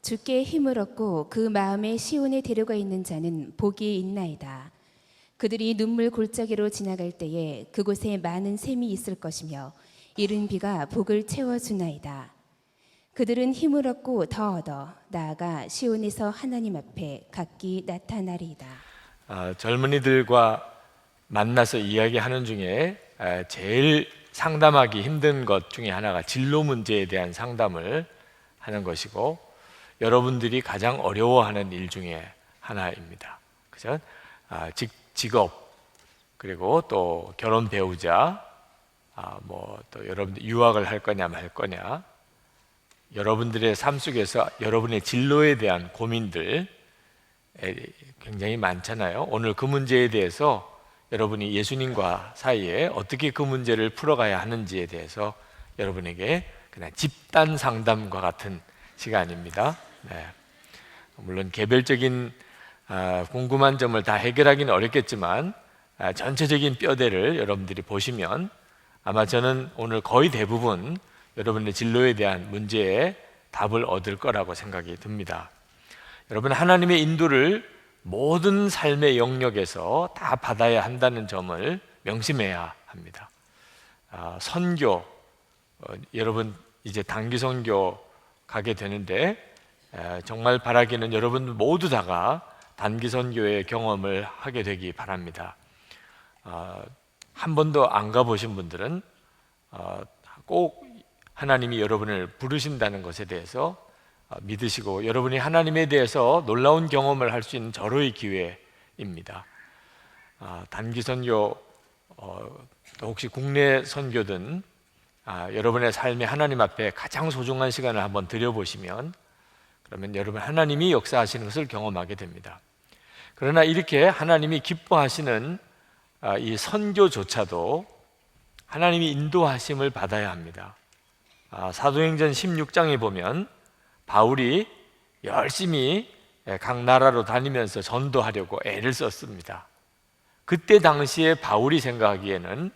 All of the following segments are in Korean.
주께 힘을 얻고 그 마음에 시온에 데려가 있는 자는 복이 있나이다. 그들이 눈물 골짜기로 지나갈 때에 그곳에 많은 샘이 있을 것이며 이른 비가 복을 채워주나이다. 그들은 힘을 얻고 더 얻어 나아가 시온에서 하나님 앞에 각기 나타나리이다. 젊은이들과 만나서 이야기하는 중에 제일 상담하기 힘든 것 중에 하나가 진로 문제에 대한 상담을 하는 것이고, 여러분들이 가장 어려워하는 일 중에 하나입니다. 그죠? 직업, 그리고 또 결혼 배우자, 또 여러분들 유학을 할 거냐 말 거냐, 여러분들의 삶 속에서 여러분의 진로에 대한 고민들 굉장히 많잖아요. 오늘 그 문제에 대해서 여러분이 예수님과 사이에 어떻게 그 문제를 풀어가야 하는지에 대해서 여러분에게 그냥 집단 상담과 같은 시간입니다. 네. 물론 개별적인 궁금한 점을 다 해결하기는 어렵겠지만 전체적인 뼈대를 여러분들이 보시면 아마 저는 오늘 거의 대부분 여러분의 진로에 대한 문제에 답을 얻을 거라고 생각이 듭니다. 여러분, 하나님의 인도를 모든 삶의 영역에서 다 받아야 한다는 점을 명심해야 합니다. 선교, 여러분 이제 단기 선교 가게 되는데 정말 바라기는 여러분 모두 다가 단기 선교의 경험을 하게 되기 바랍니다. 한 번도 안 가보신 분들은 꼭 하나님이 여러분을 부르신다는 것에 대해서 믿으시고 여러분이 하나님에 대해서 놀라운 경험을 할 수 있는 절호의 기회입니다. 단기 선교, 또 혹시 국내 선교든 여러분의 삶에 하나님 앞에 가장 소중한 시간을 한번 들여보시면 그러면 여러분 하나님이 역사하시는 것을 경험하게 됩니다. 그러나 이렇게 하나님이 기뻐하시는 이 선교조차도 하나님이 인도하심을 받아야 합니다. 사도행전 16장에 보면 바울이 열심히 각 나라로 다니면서 전도하려고 애를 썼습니다. 그때 당시에 바울이 생각하기에는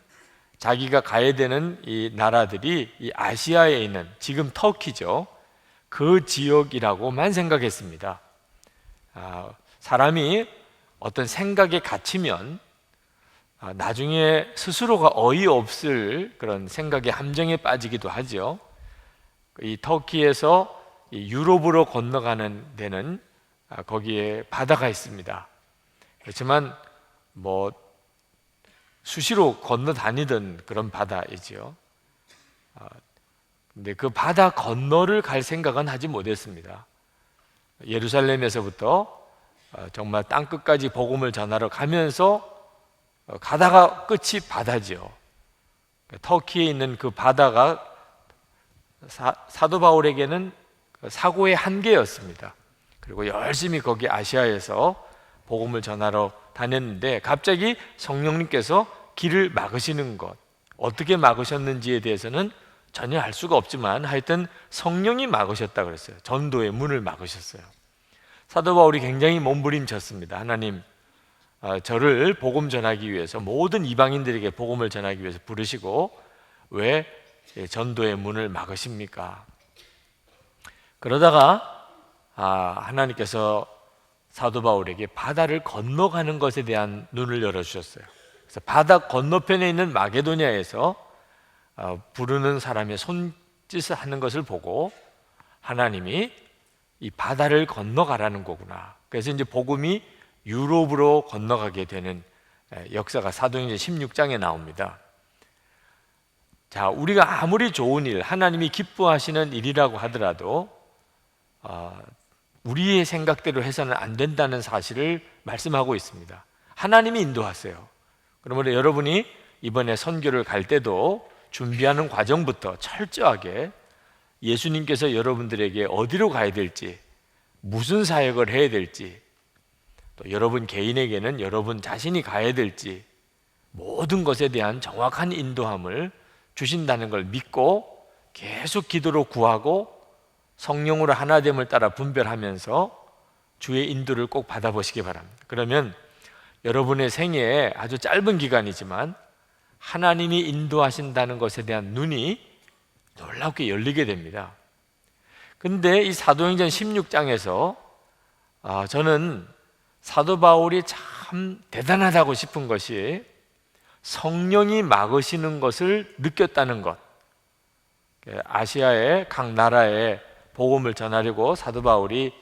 자기가 가야 되는 이 나라들이 이 아시아에 있는 지금 터키죠. 그 지역이라고만 생각했습니다. 사람이 어떤 생각에 갇히면 나중에 스스로가 어이없을 그런 생각의 함정에 빠지기도 하죠. 이 터키에서 이 유럽으로 건너가는 데는 거기에 바다가 있습니다. 그렇지만 수시로 건너 다니던 그런 바다이죠. 근데 그 바다 건너를 갈 생각은 하지 못했습니다. 예루살렘에서부터 정말 땅끝까지 복음을 전하러 가면서 가다가 끝이 바다죠. 터키에 있는 그 바다가 사도 바울에게는 사고의 한계였습니다. 그리고 열심히 거기 아시아에서 복음을 전하러 다녔는데 갑자기 성령님께서 길을 막으시는 것, 어떻게 막으셨는지에 대해서는 전혀 알 수가 없지만 하여튼 성령이 막으셨다 그랬어요. 전도의 문을 막으셨어요. 사도 바울이 굉장히 몸부림쳤습니다. 하나님, 저를 복음 전하기 위해서 모든 이방인들에게 복음을 전하기 위해서 부르시고 왜 전도의 문을 막으십니까? 그러다가 하나님께서 사도 바울에게 바다를 건너가는 것에 대한 눈을 열어주셨어요. 그래서 바다 건너편에 있는 마게도냐에서 부르는 사람의 손짓을 하는 것을 보고 하나님이 이 바다를 건너가라는 거구나. 그래서 이제 복음이 유럽으로 건너가게 되는 역사가 사도행전 16장에 나옵니다. 자, 우리가 아무리 좋은 일, 하나님이 기뻐하시는 일이라고 하더라도 우리의 생각대로 해서는 안 된다는 사실을 말씀하고 있습니다. 하나님이 인도하세요. 그러므로 여러분이 이번에 선교를 갈 때도 준비하는 과정부터 철저하게 예수님께서 여러분들에게 어디로 가야 될지, 무슨 사역을 해야 될지, 또 여러분 개인에게는 여러분 자신이 가야 될지 모든 것에 대한 정확한 인도함을 주신다는 걸 믿고 계속 기도로 구하고 성령으로 하나됨을 따라 분별하면서 주의 인도를 꼭 받아보시기 바랍니다. 그러면 여러분의 생애에 아주 짧은 기간이지만 하나님이 인도하신다는 것에 대한 눈이 놀랍게 열리게 됩니다. 근데 이 사도행전 16장에서 저는 사도 바울이 참 대단하다고 싶은 것이 성령이 막으시는 것을 느꼈다는 것. 아시아의 각 나라에 복음을 전하려고 사도 바울이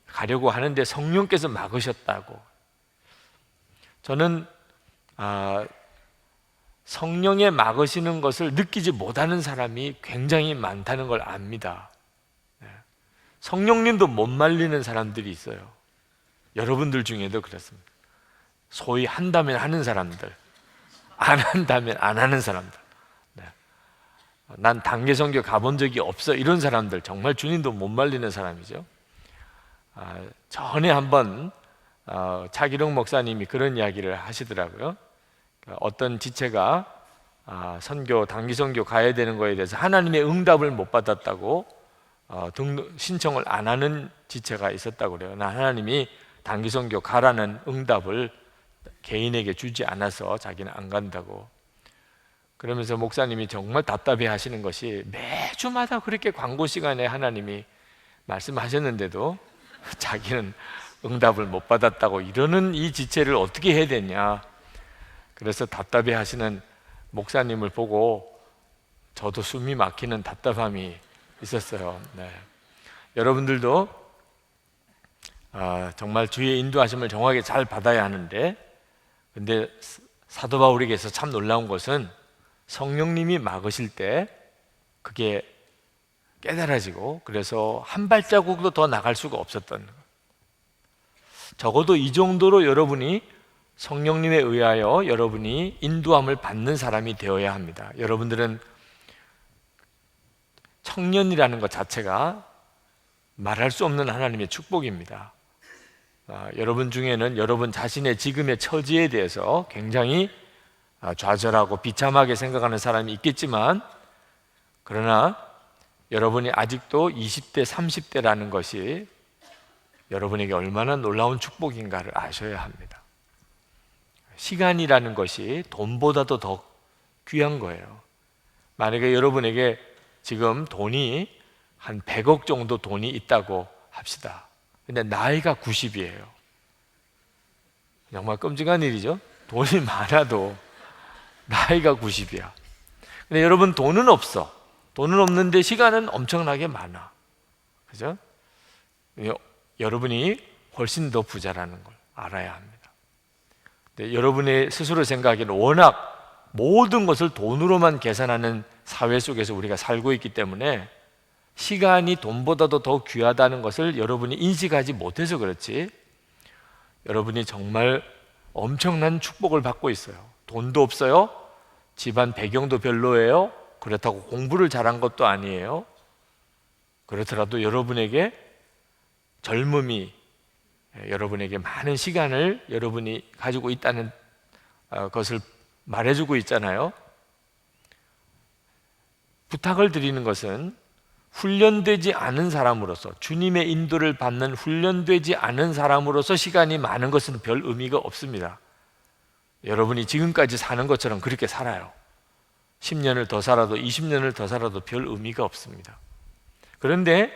가려고 하는데 성령께서 막으셨다고. 저는 성령의 막으시는 것을 느끼지 못하는 사람이 굉장히 많다는 걸 압니다. 성령님도 못 말리는 사람들이 있어요. 여러분들 중에도 그렇습니다. 소위 한다면 하는 사람들, 안 한다면 안 하는 사람들. 난 단계 선교 가본 적이 없어, 이런 사람들, 정말 주님도 못 말리는 사람이죠. 전에 한번 차기룡 목사님이 그런 이야기를 하시더라고요. 어떤 지체가 단기 선교 가야 되는 거에 대해서 하나님의 응답을 못 받았다고 신청을 안 하는 지체가 있었다고 그래요. 하나님이 단기 선교 가라는 응답을 개인에게 주지 않아서 자기는 안 간다고. 그러면서 목사님이 정말 답답해 하시는 것이, 매주마다 그렇게 광고 시간에 하나님이 말씀하셨는데도 자기는 응답을 못 받았다고 이러는 이 지체를 어떻게 해야 되냐. 그래서 답답해 하시는 목사님을 보고 저도 숨이 막히는 답답함이 있었어요. 여러분들도 정말 주의 인도하심을 정확하게 잘 받아야 하는데, 근데 사도 바울에게서 참 놀라운 것은 성령님이 막으실 때 그게 깨달아지고, 그래서 한 발자국도 더 나갈 수가 없었던 것. 적어도 이 정도로 여러분이 성령님에 의하여 여러분이 인도함을 받는 사람이 되어야 합니다. 여러분들은 청년이라는 것 자체가 말할 수 없는 하나님의 축복입니다. 여러분 중에는 여러분 자신의 지금의 처지에 대해서 굉장히 좌절하고 비참하게 생각하는 사람이 있겠지만, 그러나 여러분이 아직도 20대, 30대라는 것이 여러분에게 얼마나 놀라운 축복인가를 아셔야 합니다. 시간이라는 것이 돈보다도 더 귀한 거예요. 만약에 여러분에게 지금 돈이 한 100억 정도 돈이 있다고 합시다. 근데 나이가 90이에요. 정말 끔찍한 일이죠. 돈이 많아도 나이가 90이야. 근데 여러분 돈은 없어. 돈은 없는데 시간은 엄청나게 많아. 그죠? 여러분이 훨씬 더 부자라는 걸 알아야 합니다. 근데 여러분의 스스로 생각하기에는 워낙 모든 것을 돈으로만 계산하는 사회 속에서 우리가 살고 있기 때문에 시간이 돈보다도 더 귀하다는 것을 여러분이 인식하지 못해서 그렇지, 여러분이 정말 엄청난 축복을 받고 있어요. 돈도 없어요. 집안 배경도 별로예요. 그렇다고 공부를 잘한 것도 아니에요. 그렇더라도 여러분에게 젊음이, 여러분에게 많은 시간을 여러분이 가지고 있다는 것을 말해주고 있잖아요. 부탁을 드리는 것은 훈련되지 않은 사람으로서, 주님의 인도를 받는 훈련되지 않은 사람으로서 시간이 많은 것은 별 의미가 없습니다. 여러분이 지금까지 사는 것처럼 그렇게 살아요. 10년을 더 살아도 20년을 더 살아도 별 의미가 없습니다. 그런데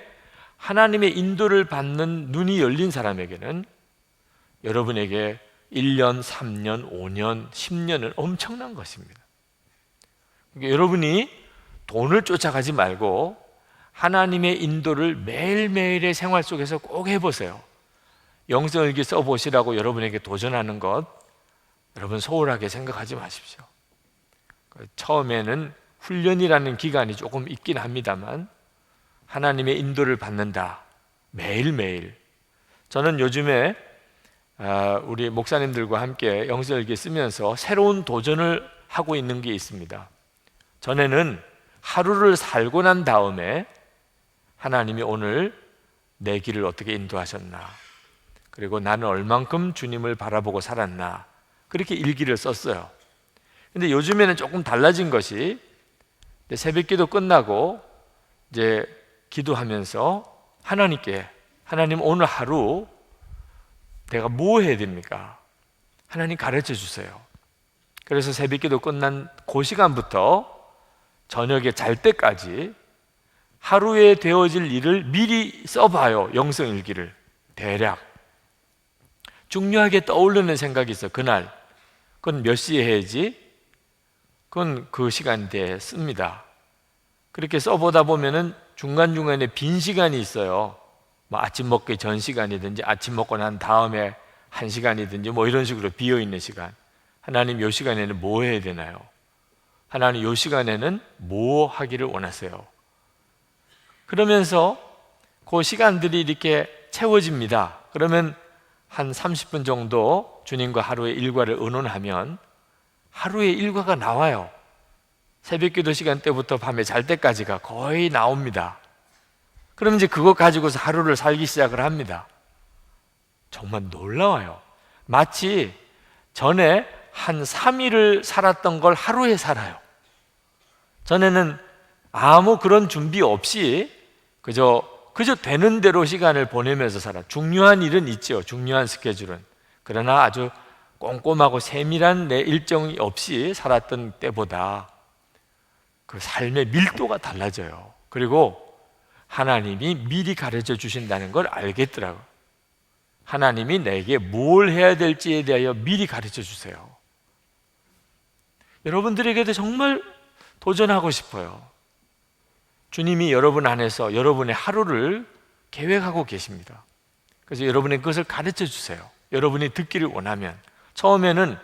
하나님의 인도를 받는 눈이 열린 사람에게는 여러분에게 1년, 3년, 5년, 10년은 엄청난 것입니다. 그러니까 여러분이 돈을 쫓아가지 말고 하나님의 인도를 매일매일의 생활 속에서 꼭 해보세요. 영성일기 써보시라고 여러분에게 도전하는 것, 여러분 소홀하게 생각하지 마십시오. 처음에는 훈련이라는 기간이 조금 있긴 합니다만 하나님의 인도를 받는다, 매일매일. 저는 요즘에 우리 목사님들과 함께 영성일기 쓰면서 새로운 도전을 하고 있는 게 있습니다. 전에는 하루를 살고 난 다음에 하나님이 오늘 내 길을 어떻게 인도하셨나, 그리고 나는 얼만큼 주님을 바라보고 살았나, 그렇게 일기를 썼어요. 근데 요즘에는 조금 달라진 것이, 새벽기도 끝나고 이제 기도하면서 하나님께, 하나님 오늘 하루 내가 뭐 해야 됩니까? 하나님 가르쳐 주세요. 그래서 새벽기도 끝난 그 시간부터 저녁에 잘 때까지 하루에 되어질 일을 미리 써봐요. 영성일기를 대략 중요하게 떠오르는 생각이 있어. 그날 그건 몇 시에 해야지? 그건 그 시간대에 씁니다. 그렇게 써보다 보면은 중간중간에 빈 시간이 있어요. 뭐 아침 먹기 전 시간이든지 아침 먹고 난 다음에 한 시간이든지 뭐 이런 식으로 비어있는 시간. 하나님 이 시간에는 뭐 해야 되나요? 하나님 이 시간에는 뭐 하기를 원하세요? 그러면서 그 시간들이 이렇게 채워집니다. 그러면 한 30분 정도 주님과 하루의 일과를 의논하면 하루의 일과가 나와요. 새벽 기도 시간 때부터 밤에 잘 때까지가 거의 나옵니다. 그럼 이제 그거 가지고서 하루를 살기 시작을 합니다. 정말 놀라워요. 마치 전에 한 3일을 살았던 걸 하루에 살아요. 전에는 아무 그런 준비 없이 그저 되는 대로 시간을 보내면서 살아. 중요한 일은 있죠. 중요한 스케줄은. 그러나 아주 꼼꼼하고 세밀한 내 일정이 없이 살았던 때보다 그 삶의 밀도가 달라져요. 그리고 하나님이 미리 가르쳐 주신다는 걸 알겠더라고요. 하나님이 내게 뭘 해야 될지에 대하여 미리 가르쳐 주세요. 여러분들에게도 정말 도전하고 싶어요. 주님이 여러분 안에서 여러분의 하루를 계획하고 계십니다. 그래서 여러분의 그것을 가르쳐 주세요. 여러분이 듣기를 원하면. 처음에는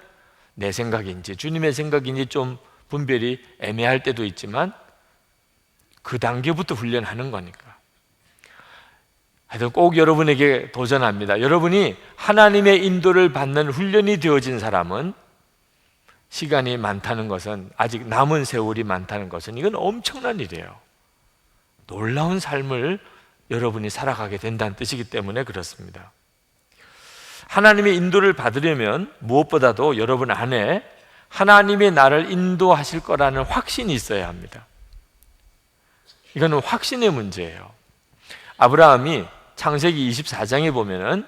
내 생각인지 주님의 생각인지 좀 분별이 애매할 때도 있지만 그 단계부터 훈련하는 거니까. 하여튼 꼭 여러분에게 도전합니다. 여러분이 하나님의 인도를 받는 훈련이 되어진 사람은 시간이 많다는 것은, 아직 남은 세월이 많다는 것은 이건 엄청난 일이에요. 놀라운 삶을 여러분이 살아가게 된다는 뜻이기 때문에 그렇습니다. 하나님의 인도를 받으려면 무엇보다도 여러분 안에 하나님의 나를 인도하실 거라는 확신이 있어야 합니다. 이거는 확신의 문제예요. 아브라함이 창세기 24장에 보면은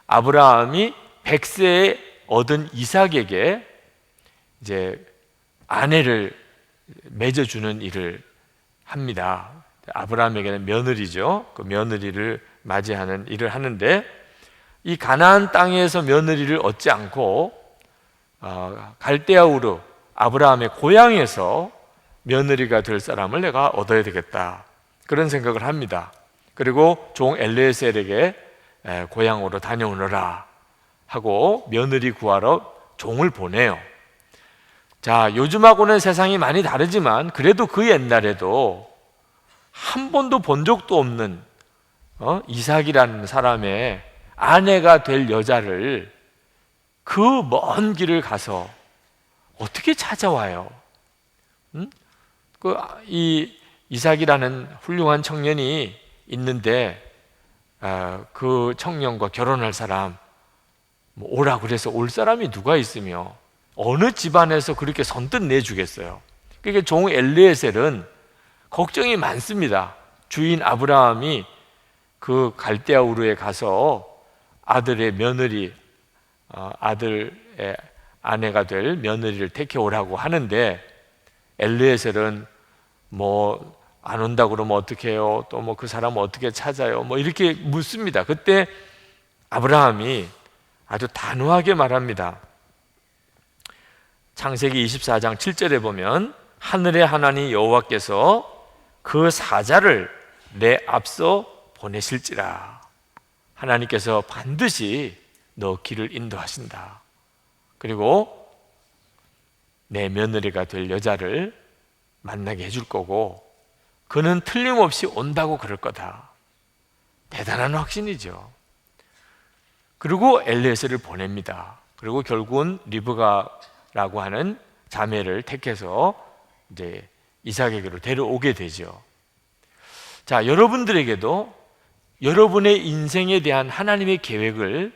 아브라함이 100세에 얻은 이삭에게 이제 아내를 맺어주는 일을 합니다. 아브라함에게는 며느리죠. 그 며느리를 맞이하는 일을 하는데, 이 가나안 땅에서 며느리를 얻지 않고 갈대아 우르 아브라함의 고향에서 며느리가 될 사람을 내가 얻어야 되겠다, 그런 생각을 합니다. 그리고 종 엘르에셀에게 고향으로 다녀오너라 하고 며느리 구하러 종을 보내요. 자, 요즘하고는 세상이 많이 다르지만 그래도 그 옛날에도 한 번도 본 적도 없는 이삭이라는 사람의 아내가 될 여자를 그 먼 길을 가서 어떻게 찾아와요? 이 이삭이라는 훌륭한 청년이 있는데 그 청년과 결혼할 사람 오라 그래서 올 사람이 누가 있으며 어느 집안에서 그렇게 선뜻 내주겠어요? 그러니까 종 엘르에셀은 걱정이 많습니다. 주인 아브라함이 그 갈대아 우르에 가서 아들의 며느리, 아들의 아내가 될 며느리를 택해 오라고 하는데, 엘르에셀은 뭐 안 온다 그러면 어떻게 해요? 또 뭐 그 사람은 어떻게 찾아요? 뭐 이렇게 묻습니다. 그때 아브라함이 아주 단호하게 말합니다. 창세기 24장 7절에 보면 하늘의 하나님 여호와께서 그 사자를 내 앞서 보내실지라. 하나님께서 반드시 너 길을 인도하신다. 그리고 내 며느리가 될 여자를 만나게 해줄 거고 그는 틀림없이 온다고 그럴 거다. 대단한 확신이죠. 그리고 엘리에셀을 보냅니다. 그리고 결국은 리브가라고 하는 자매를 택해서 이제 이삭에게로 데려오게 되죠. 자, 여러분들에게도 여러분의 인생에 대한 하나님의 계획을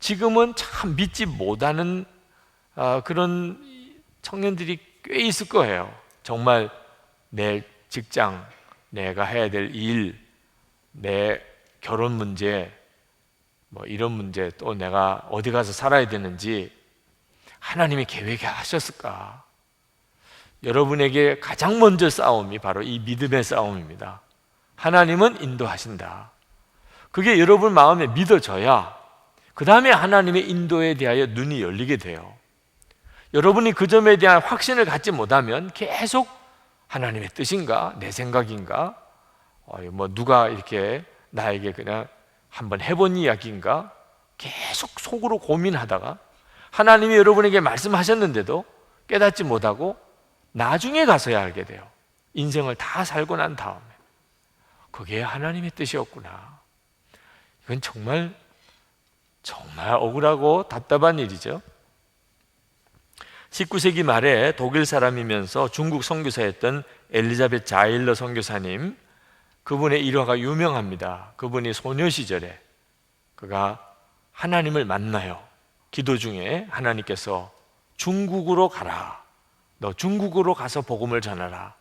지금은 참 믿지 못하는 그런 청년들이 꽤 있을 거예요. 정말 내 직장, 내가 해야 될 일, 내 결혼 문제, 뭐 이런 문제, 또 내가 어디 가서 살아야 되는지 하나님이 계획하셨을까? 여러분에게 가장 먼저 싸움이 바로 이 믿음의 싸움입니다. 하나님은 인도하신다. 그게 여러분 마음에 믿어져야 그 다음에 하나님의 인도에 대하여 눈이 열리게 돼요. 여러분이 그 점에 대한 확신을 갖지 못하면 계속 하나님의 뜻인가? 내 생각인가? 뭐 누가 이렇게 나에게 그냥 한번 해본 이야기인가? 계속 속으로 고민하다가 하나님이 여러분에게 말씀하셨는데도 깨닫지 못하고 나중에 가서야 알게 돼요. 인생을 다 살고 난 다음에 그게 하나님의 뜻이었구나. 이건 정말 억울하고 답답한 일이죠. 19세기 말에 독일 사람이면서 중국 선교사였던 엘리자베트 자일러 선교사님, 그분의 일화가 유명합니다. 그분이 소녀 시절에 그가 하나님을 만나요. 기도 중에 하나님께서 중국으로 가라. 너 중국으로 가서 복음을 전하라.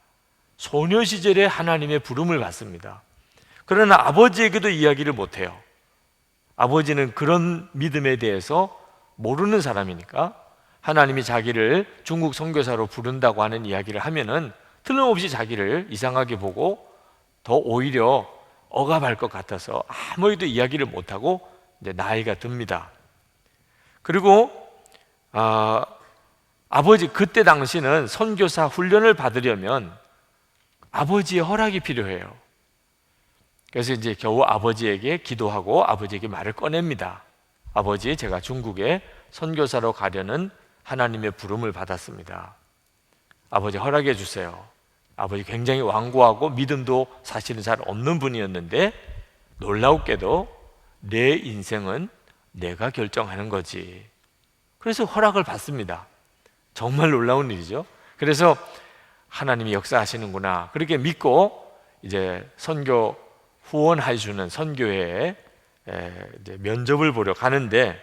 소녀 시절에 하나님의 부름을 받습니다. 그러나 아버지에게도 이야기를 못해요. 아버지는 그런 믿음에 대해서 모르는 사람이니까 하나님이 자기를 중국 선교사로 부른다고 하는 이야기를 하면은 틀림없이 자기를 이상하게 보고 더 오히려 억압할 것 같아서 아무리도 이야기를 못하고 이제 나이가 듭니다. 그리고 아버지 그때 당시는 선교사 훈련을 받으려면 아버지의 허락이 필요해요. 그래서 이제 겨우 아버지에게 기도하고 아버지에게 말을 꺼냅니다. 아버지, 제가 중국에 선교사로 가려는 하나님의 부름을 받았습니다. 아버지 허락해 주세요. 아버지 굉장히 완고하고 믿음도 사실은 잘 없는 분이었는데 놀라웠게도 내 인생은 내가 결정하는 거지. 그래서 허락을 받습니다. 정말 놀라운 일이죠. 그래서 하나님이 역사하시는구나 그렇게 믿고 이제 선교 후원해 주는 선교회에 이제 면접을 보러 가는데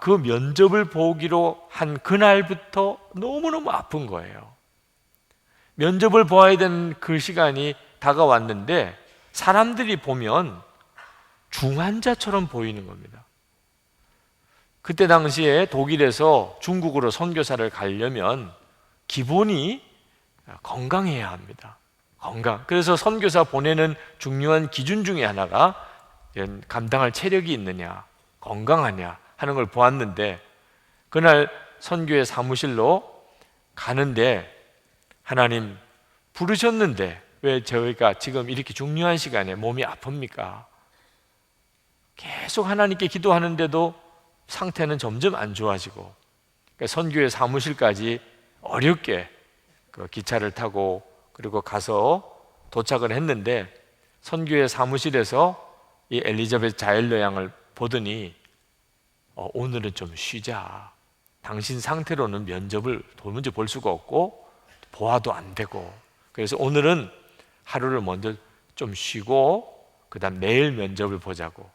그 면접을 보기로 한 그날부터 너무너무 아픈 거예요. 면접을 보아야 되는 그 시간이 다가왔는데 사람들이 보면 중환자처럼 보이는 겁니다. 그때 당시에 독일에서 중국으로 선교사를 가려면 기본이 건강해야 합니다. 건강. 그래서 선교사 보내는 중요한 기준 중에 하나가 감당할 체력이 있느냐, 건강하냐 하는 걸 보았는데 그날 선교회 사무실로 가는데 하나님 부르셨는데 왜 저희가 지금 이렇게 중요한 시간에 몸이 아픕니까? 계속 하나님께 기도하는데도 상태는 점점 안 좋아지고 선교회 사무실까지 어렵게 그 기차를 타고 그리고 가서 도착을 했는데 선교회 사무실에서 이 엘리자베트 자일러 양을 보더니 오늘은 좀 쉬자. 당신 상태로는 면접을 도무지 볼 수가 없고 보아도 안 되고 그래서 오늘은 하루를 먼저 좀 쉬고 그 다음 내일 면접을 보자고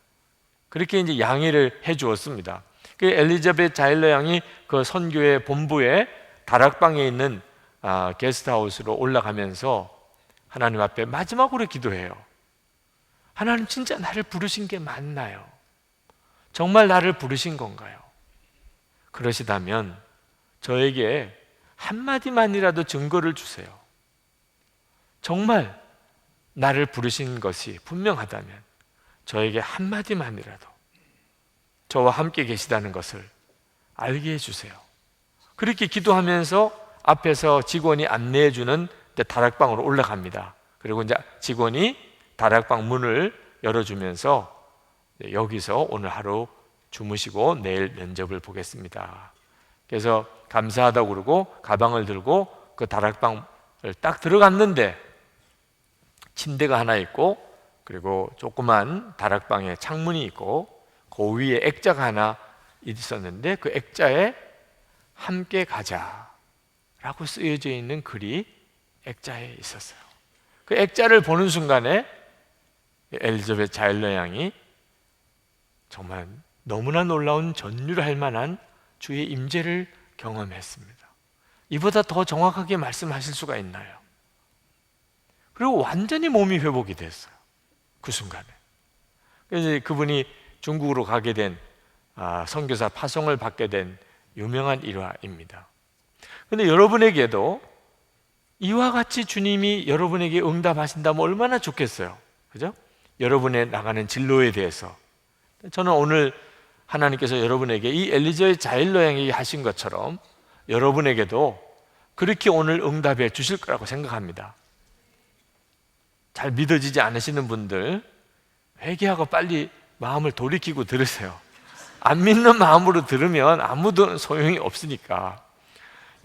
그렇게 이제 양해를 해 주었습니다. 그 엘리자베트 자일러 양이 그 선교회 본부에 다락방에 있는 게스트하우스로 올라가면서 하나님 앞에 마지막으로 기도해요. 하나님 진짜 나를 부르신 게 맞나요? 정말 나를 부르신 건가요? 그러시다면 저에게 한마디만이라도 증거를 주세요. 정말 나를 부르신 것이 분명하다면 저에게 한마디만이라도 저와 함께 계시다는 것을 알게 해주세요. 그렇게 기도하면서 앞에서 직원이 안내해 주는 다락방으로 올라갑니다. 그리고 이제 직원이 다락방 문을 열어주면서 여기서 오늘 하루 주무시고 내일 면접을 보겠습니다. 그래서 감사하다고 그러고 가방을 들고 그 다락방을 딱 들어갔는데 침대가 하나 있고 그리고 조그만 다락방에 창문이 있고 그 위에 액자가 하나 있었는데 그 액자에 함께 가자라고 쓰여져 있는 글이 액자에 있었어요. 그 액자를 보는 순간에 엘리자베트 자일러 양이 정말 너무나 놀라운 전율할 만한 주의 임재를 경험했습니다. 이보다 더 정확하게 말씀하실 수가 있나요? 그리고 완전히 몸이 회복이 됐어요. 그 순간에. 그래서 그분이 중국으로 가게 된 선교사 파송을 받게 된 유명한 일화입니다. 그런데 여러분에게도 이와 같이 주님이 여러분에게 응답하신다면 얼마나 좋겠어요. 그죠? 여러분의 나가는 진로에 대해서. 저는 오늘 하나님께서 여러분에게 이 엘리자의 자일 여행이 하신 것처럼 여러분에게도 그렇게 오늘 응답해 주실 거라고 생각합니다. 잘 믿어지지 않으시는 분들 회개하고 빨리 마음을 돌이키고 들으세요. 안 믿는 마음으로 들으면 아무도 소용이 없으니까.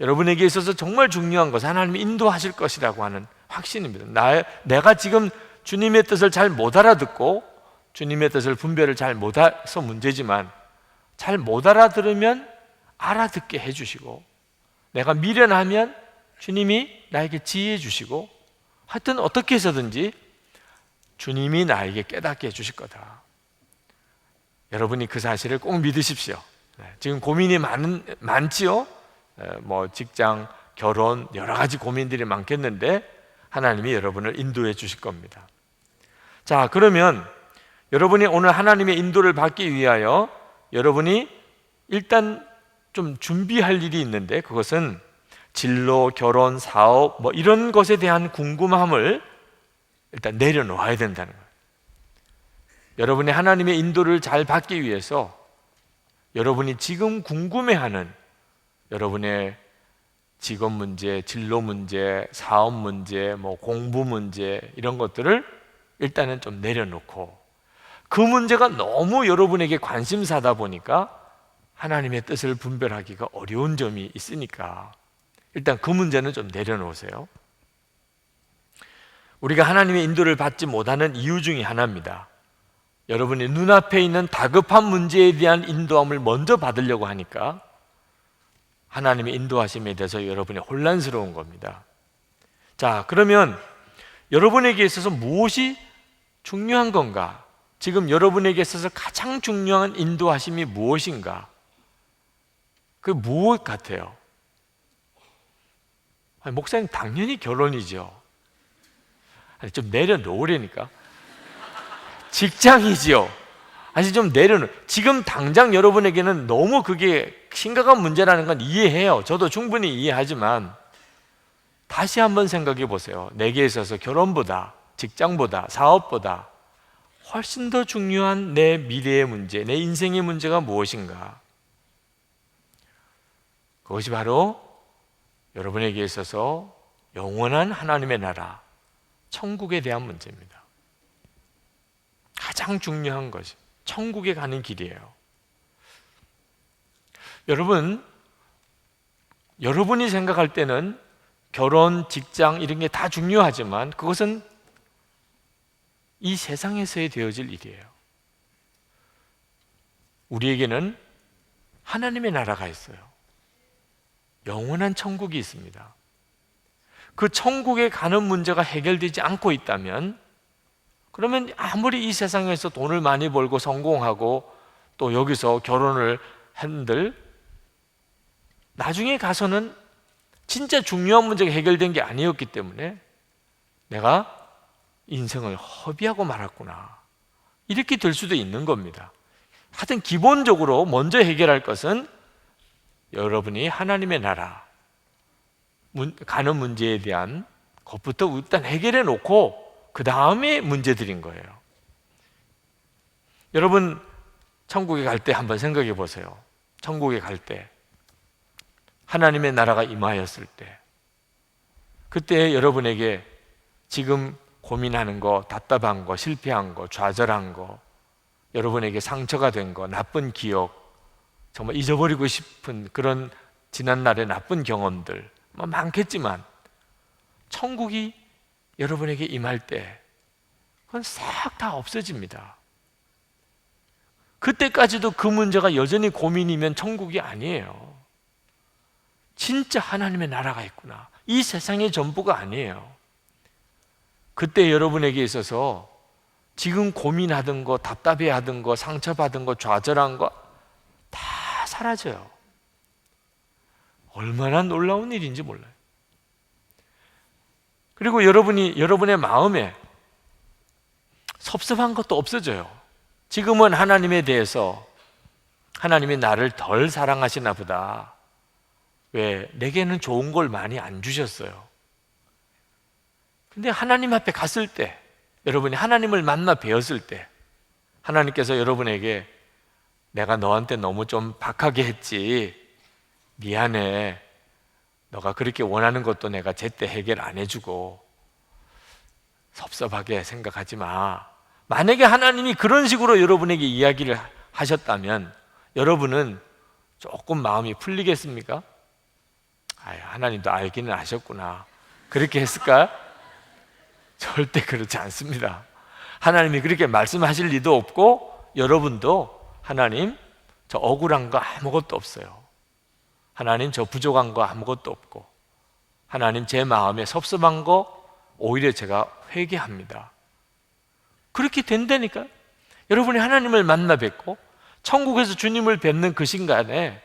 여러분에게 있어서 정말 중요한 것은 하나님이 인도하실 것이라고 하는 확신입니다. 내가 지금 주님의 뜻을 잘 못 알아듣고 주님의 뜻을 분별을 잘 못해서 문제지만 잘 못 알아들으면 알아듣게 해주시고, 내가 미련하면 주님이 나에게 지혜 주시고, 하여튼 어떻게 해서든지 주님이 나에게 깨닫게 해주실 거다. 여러분이 그 사실을 꼭 믿으십시오. 지금 고민이 많지요? 뭐 직장, 결혼, 여러 가지 고민들이 많겠는데 하나님이 여러분을 인도해 주실 겁니다. 자, 그러면 여러분이 오늘 하나님의 인도를 받기 위하여 여러분이 일단 좀 준비할 일이 있는데, 그것은 진로, 결혼, 사업 뭐 이런 것에 대한 궁금함을 일단 내려놓아야 된다는 거예요. 여러분이 하나님의 인도를 잘 받기 위해서 여러분이 지금 궁금해하는 여러분의 직업 문제, 진로 문제, 사업 문제, 뭐 공부 문제 이런 것들을 일단은 좀 내려놓고, 그 문제가 너무 여러분에게 관심사다 보니까 하나님의 뜻을 분별하기가 어려운 점이 있으니까 일단 그 문제는 좀 내려놓으세요. 우리가 하나님의 인도를 받지 못하는 이유 중에 하나입니다. 여러분이 눈앞에 있는 다급한 문제에 대한 인도함을 먼저 받으려고 하니까 하나님의 인도하심에 대해서 여러분이 혼란스러운 겁니다. 자, 그러면 여러분에게 있어서 무엇이 중요한 건가? 지금 여러분에게 있어서 가장 중요한 인도하심이 무엇인가? 그게 무엇 같아요? 아니, 목사님 당연히 결혼이죠. 아니, 좀 내려놓으려니까. 직장이지요. 아니, 좀 지금 당장 여러분에게는 너무 그게 심각한 문제라는 건 이해해요. 저도 충분히 이해하지만 다시 한번 생각해 보세요. 내게 있어서 결혼보다, 직장보다, 사업보다 훨씬 더 중요한 내 미래의 문제, 내 인생의 문제가 무엇인가? 그것이 바로 여러분에게 있어서 영원한 하나님의 나라, 천국에 대한 문제입니다. 가장 중요한 것이 천국에 가는 길이에요. 여러분이 생각할 때는 결혼, 직장 이런 게 다 중요하지만 그것은 이 세상에서의 되어질 일이에요. 우리에게는 하나님의 나라가 있어요. 영원한 천국이 있습니다. 그 천국에 가는 문제가 해결되지 않고 있다면, 그러면 아무리 이 세상에서 돈을 많이 벌고 성공하고 또 여기서 결혼을 한들 나중에 가서는 진짜 중요한 문제가 해결된 게 아니었기 때문에 내가 인생을 허비하고 말았구나, 이렇게 될 수도 있는 겁니다. 하여튼 기본적으로 먼저 해결할 것은 여러분이 하나님의 나라 가는 문제에 대한 것부터 일단 해결해 놓고 그 다음에 문제들인 거예요. 여러분 천국에 갈 때 한번 생각해 보세요. 천국에 갈 때 하나님의 나라가 임하였을 때, 그때 여러분에게 지금 고민하는 거, 답답한 거, 실패한 거, 좌절한 거, 여러분에게 상처가 된 거, 나쁜 기억, 정말 잊어버리고 싶은 그런 지난날의 나쁜 경험들 뭐 많겠지만 천국이 여러분에게 임할 때 그건 싹 다 없어집니다. 그때까지도 그 문제가 여전히 고민이면 천국이 아니에요. 진짜 하나님의 나라가 있구나, 이 세상의 전부가 아니에요. 그때 여러분에게 있어서 지금 고민하던 거, 답답해하던 거, 상처받은 거, 좌절한 거 다 사라져요. 얼마나 놀라운 일인지 몰라요. 그리고 여러분의 마음에 섭섭한 것도 없어져요. 지금은 하나님에 대해서 하나님이 나를 덜 사랑하시나 보다, 왜 내게는 좋은 걸 많이 안 주셨어요, 근데 하나님 앞에 갔을 때, 여러분이 하나님을 만나 뵈었을 때 하나님께서 여러분에게 내가 너한테 너무 좀 박하게 했지, 미안해, 너가 그렇게 원하는 것도 내가 제때 해결 안 해주고 섭섭하게 생각하지 마. 만약에 하나님이 그런 식으로 여러분에게 이야기를 하셨다면 여러분은 조금 마음이 풀리겠습니까? 하나님도 알기는 아셨구나, 그렇게 했을까요? 절대 그렇지 않습니다. 하나님이 그렇게 말씀하실 리도 없고, 여러분도 하나님 저 억울한 거 아무것도 없어요. 하나님 저 부족한 거 아무것도 없고, 하나님 제 마음에 섭섭한 거 오히려 제가 회개합니다. 그렇게 된다니까. 여러분이 하나님을 만나 뵙고 천국에서 주님을 뵙는 그 순간에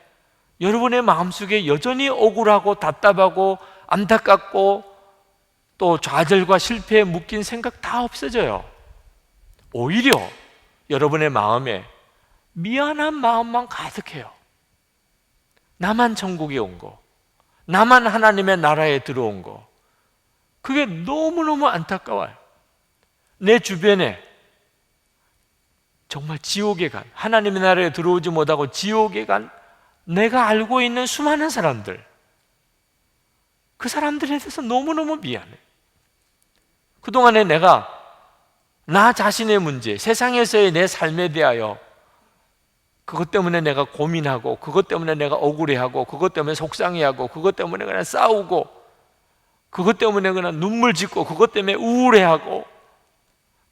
여러분의 마음속에 여전히 억울하고 답답하고 안타깝고 또 좌절과 실패에 묶인 생각 다 없어져요. 오히려 여러분의 마음에 미안한 마음만 가득해요. 나만 천국에 온 거, 나만 하나님의 나라에 들어온 거, 그게 너무너무 안타까워요. 내 주변에 정말 지옥에 간, 하나님의 나라에 들어오지 못하고 지옥에 간 내가 알고 있는 수많은 사람들, 그 사람들에 대해서 너무너무 미안해. 그동안에 내가 나 자신의 문제, 세상에서의 내 삶에 대하여 그것 때문에 내가 고민하고, 그것 때문에 내가 억울해하고, 그것 때문에 속상해하고, 그것 때문에 그냥 싸우고, 그것 때문에 그냥 눈물 짓고, 그것 때문에 우울해하고,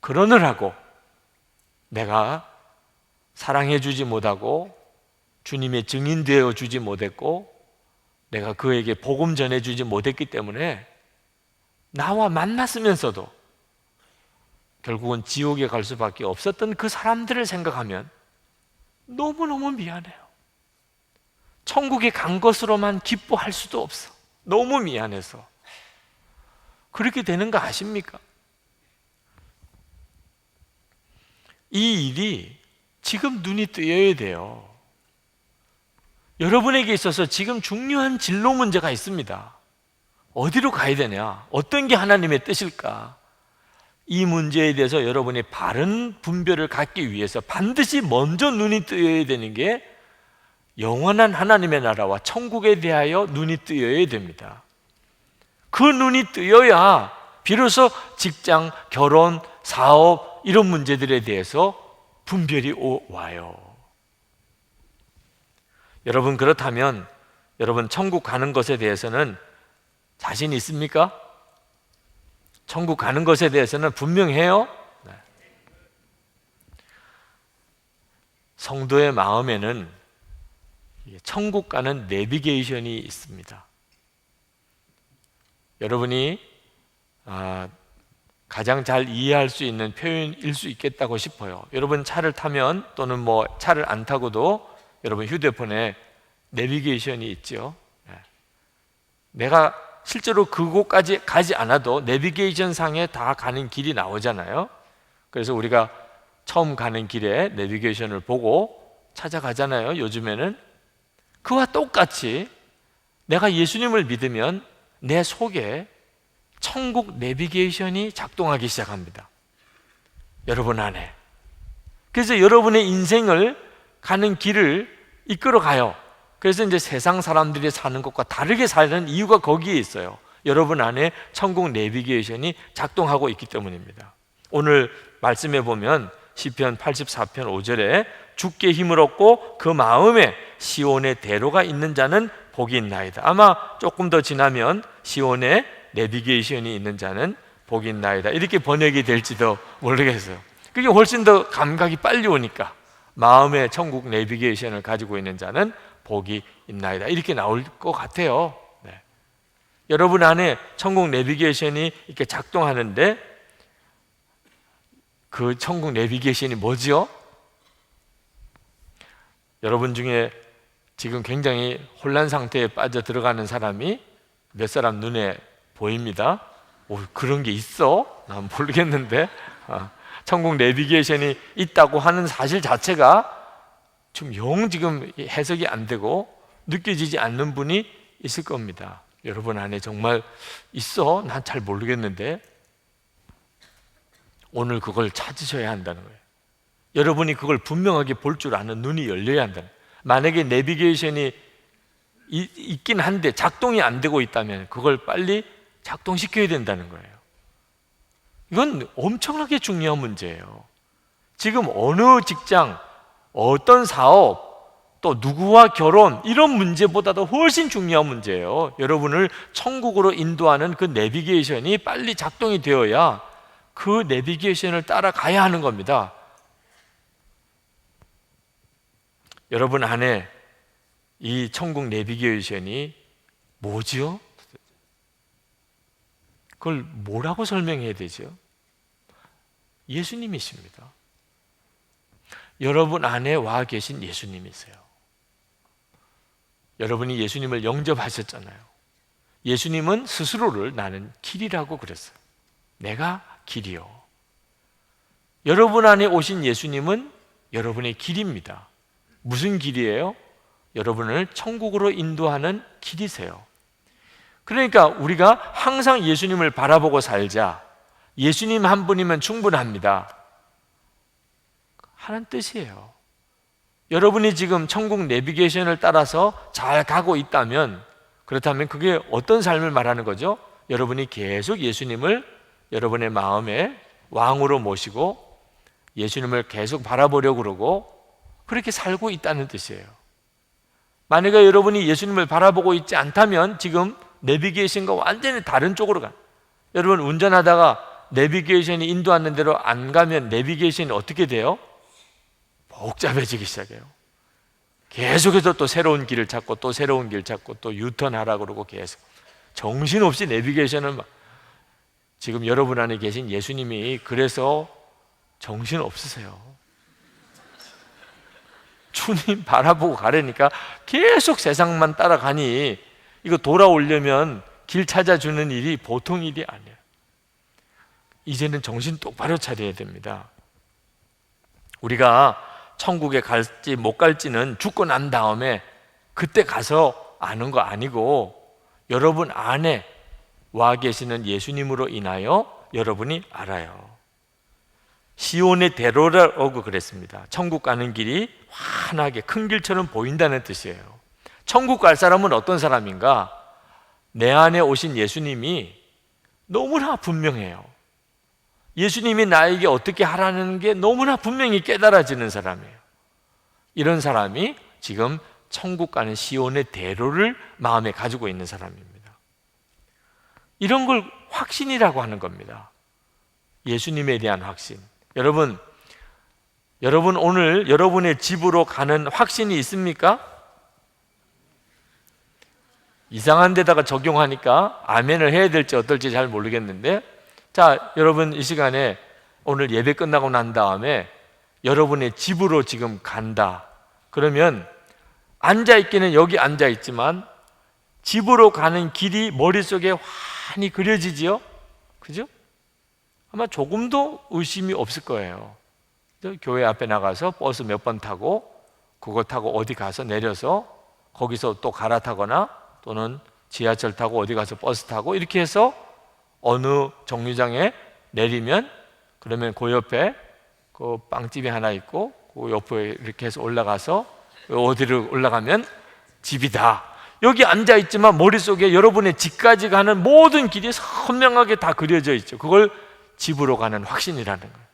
그러느라고 내가 사랑해 주지 못하고 주님의 증인 되어 주지 못했고, 내가 그에게 복음 전해 주지 못했기 때문에 나와 만났으면서도 결국은 지옥에 갈 수밖에 없었던 그 사람들을 생각하면 너무너무 미안해요. 천국에 간 것으로만 기뻐할 수도 없어. 너무 미안해서. 그렇게 되는 거 아십니까? 이 일이 지금 눈이 뜨여야 돼요. 여러분에게 있어서 지금 중요한 진로 문제가 있습니다. 어디로 가야 되냐? 어떤 게 하나님의 뜻일까? 이 문제에 대해서 여러분이 바른 분별을 갖기 위해서 반드시 먼저 눈이 뜨여야 되는 게 영원한 하나님의 나라와 천국에 대하여 눈이 뜨여야 됩니다. 그 눈이 뜨여야 비로소 직장, 결혼, 사업 이런 문제들에 대해서 분별이 와요. 여러분, 그렇다면 여러분 천국 가는 것에 대해서는 자신 있습니까? 천국 가는 것에 대해서는 분명해요? 네. 성도의 마음에는 천국 가는 내비게이션이 있습니다. 여러분이 가장 잘 이해할 수 있는 표현일 수 있겠다고 싶어요. 여러분 차를 타면, 또는 뭐 차를 안 타고도 여러분 휴대폰에 내비게이션이 있죠. 내가 실제로 그곳까지 가지 않아도 내비게이션 상에 다 가는 길이 나오잖아요. 그래서 우리가 처음 가는 길에 내비게이션을 보고 찾아가잖아요, 요즘에는. 그와 똑같이 내가 예수님을 믿으면 내 속에 천국 내비게이션이 작동하기 시작합니다. 여러분 안에. 그래서 여러분의 인생을 가는 길을 이끌어 가요. 그래서 이제 세상 사람들이 사는 것과 다르게 사는 이유가 거기에 있어요. 여러분 안에 천국 내비게이션이 작동하고 있기 때문입니다. 오늘 말씀해 보면 시편 84편 5절에 주께 힘을 얻고 그 마음에 시온의 대로가 있는 자는 복이 있나이다. 아마 조금 더 지나면 시온의 내비게이션이 있는 자는 복이 있나이다, 이렇게 번역이 될지도 모르겠어요. 그게 훨씬 더 감각이 빨리 오니까 마음의 천국 내비게이션을 가지고 있는 자는 복이 있나이다, 이렇게 나올 것 같아요. 네. 여러분 안에 천국 내비게이션이 이렇게 작동하는데 그 천국 내비게이션이 뭐지요? 여러분 중에 지금 굉장히 혼란 상태에 빠져 들어가는 사람이 몇 사람 눈에 보입니다. 그런 게 있어? 난 모르겠는데. 천국 내비게이션이 있다고 하는 사실 자체가 지금 해석이 안 되고 느껴지지 않는 분이 있을 겁니다. 여러분 안에 정말 있어? 난 잘 모르겠는데. 오늘 그걸 찾으셔야 한다는 거예요. 여러분이 그걸 분명하게 볼 줄 아는 눈이 열려야 한다는 거예요. 만약에 내비게이션이 있긴 한데 작동이 안 되고 있다면 그걸 빨리 작동시켜야 된다는 거예요. 이건 엄청나게 중요한 문제예요. 지금 어느 직장, 어떤 사업, 또 누구와 결혼, 이런 문제보다도 훨씬 중요한 문제예요. 여러분을 천국으로 인도하는 그 내비게이션이 빨리 작동이 되어야 그 내비게이션을 따라가야 하는 겁니다. 여러분 안에 이 천국 내비게이션이 뭐지요? 그걸 뭐라고 설명해야 되죠? 예수님이십니다. 여러분 안에 와 계신 예수님이세요. 여러분이 예수님을 영접하셨잖아요. 예수님은 스스로를 나는 길이라고 그랬어요. 내가 길이요. 여러분 안에 오신 예수님은 여러분의 길입니다. 무슨 길이에요? 여러분을 천국으로 인도하는 길이세요. 그러니까 우리가 항상 예수님을 바라보고 살자. 예수님 한 분이면 충분합니다 하는 뜻이에요. 여러분이 지금 천국 내비게이션을 따라서 잘 가고 있다면, 그렇다면 그게 어떤 삶을 말하는 거죠? 여러분이 계속 예수님을 여러분의 마음에 왕으로 모시고 예수님을 계속 바라보려고 그러고 그렇게 살고 있다는 뜻이에요. 만약에 여러분이 예수님을 바라보고 있지 않다면 지금 내비게이션과 완전히 다른 쪽으로 가. 여러분 운전하다가 내비게이션이 인도하는 대로 안 가면 내비게이션이 어떻게 돼요? 복잡해지기 시작해요. 계속해서 또 새로운 길을 찾고 또 새로운 길 찾고 또 유턴하라 그러고 계속 정신없이 내비게이션을 막. 지금 여러분 안에 계신 예수님이 그래서 정신 없으세요. 주님 바라보고 가려니까 계속 세상만 따라가니 이거 돌아오려면 길 찾아주는 일이 보통 일이 아니에요. 이제는 정신 똑바로 차려야 됩니다. 우리가 천국에 갈지 못 갈지는 죽고 난 다음에 그때 가서 아는 거 아니고 여러분 안에 와 계시는 예수님으로 인하여 여러분이 알아요. 시온의 대로라고 그랬습니다. 천국 가는 길이 환하게 큰 길처럼 보인다는 뜻이에요. 천국 갈 사람은 어떤 사람인가? 내 안에 오신 예수님이 너무나 분명해요. 예수님이 나에게 어떻게 하라는 게 너무나 분명히 깨달아지는 사람이에요. 이런 사람이 지금 천국 가는 시온의 대로를 마음에 가지고 있는 사람입니다. 이런 걸 확신이라고 하는 겁니다. 예수님에 대한 확신. 여러분 오늘 여러분의 집으로 가는 확신이 있습니까? 이상한 데다가 적용하니까 아멘을 해야 될지 어떨지 잘 모르겠는데, 자, 여러분 이 시간에 오늘 예배 끝나고 난 다음에 여러분의 집으로 지금 간다. 그러면 앉아있기는 여기 앉아있지만 집으로 가는 길이 머릿속에 환히 그려지지요? 그죠? 아마 조금도 의심이 없을 거예요. 교회 앞에 나가서 버스 몇 번 타고 그거 타고 어디 가서 내려서 거기서 또 갈아타거나 또는 지하철 타고 어디 가서 버스 타고 이렇게 해서 어느 정류장에 내리면 그러면 그 옆에 그 빵집이 하나 있고 그 옆에 이렇게 해서 올라가서 어디로 올라가면 집이다. 여기 앉아있지만 머릿속에 여러분의 집까지 가는 모든 길이 선명하게 다 그려져 있죠. 그걸 집으로 가는 확신이라는 거예요.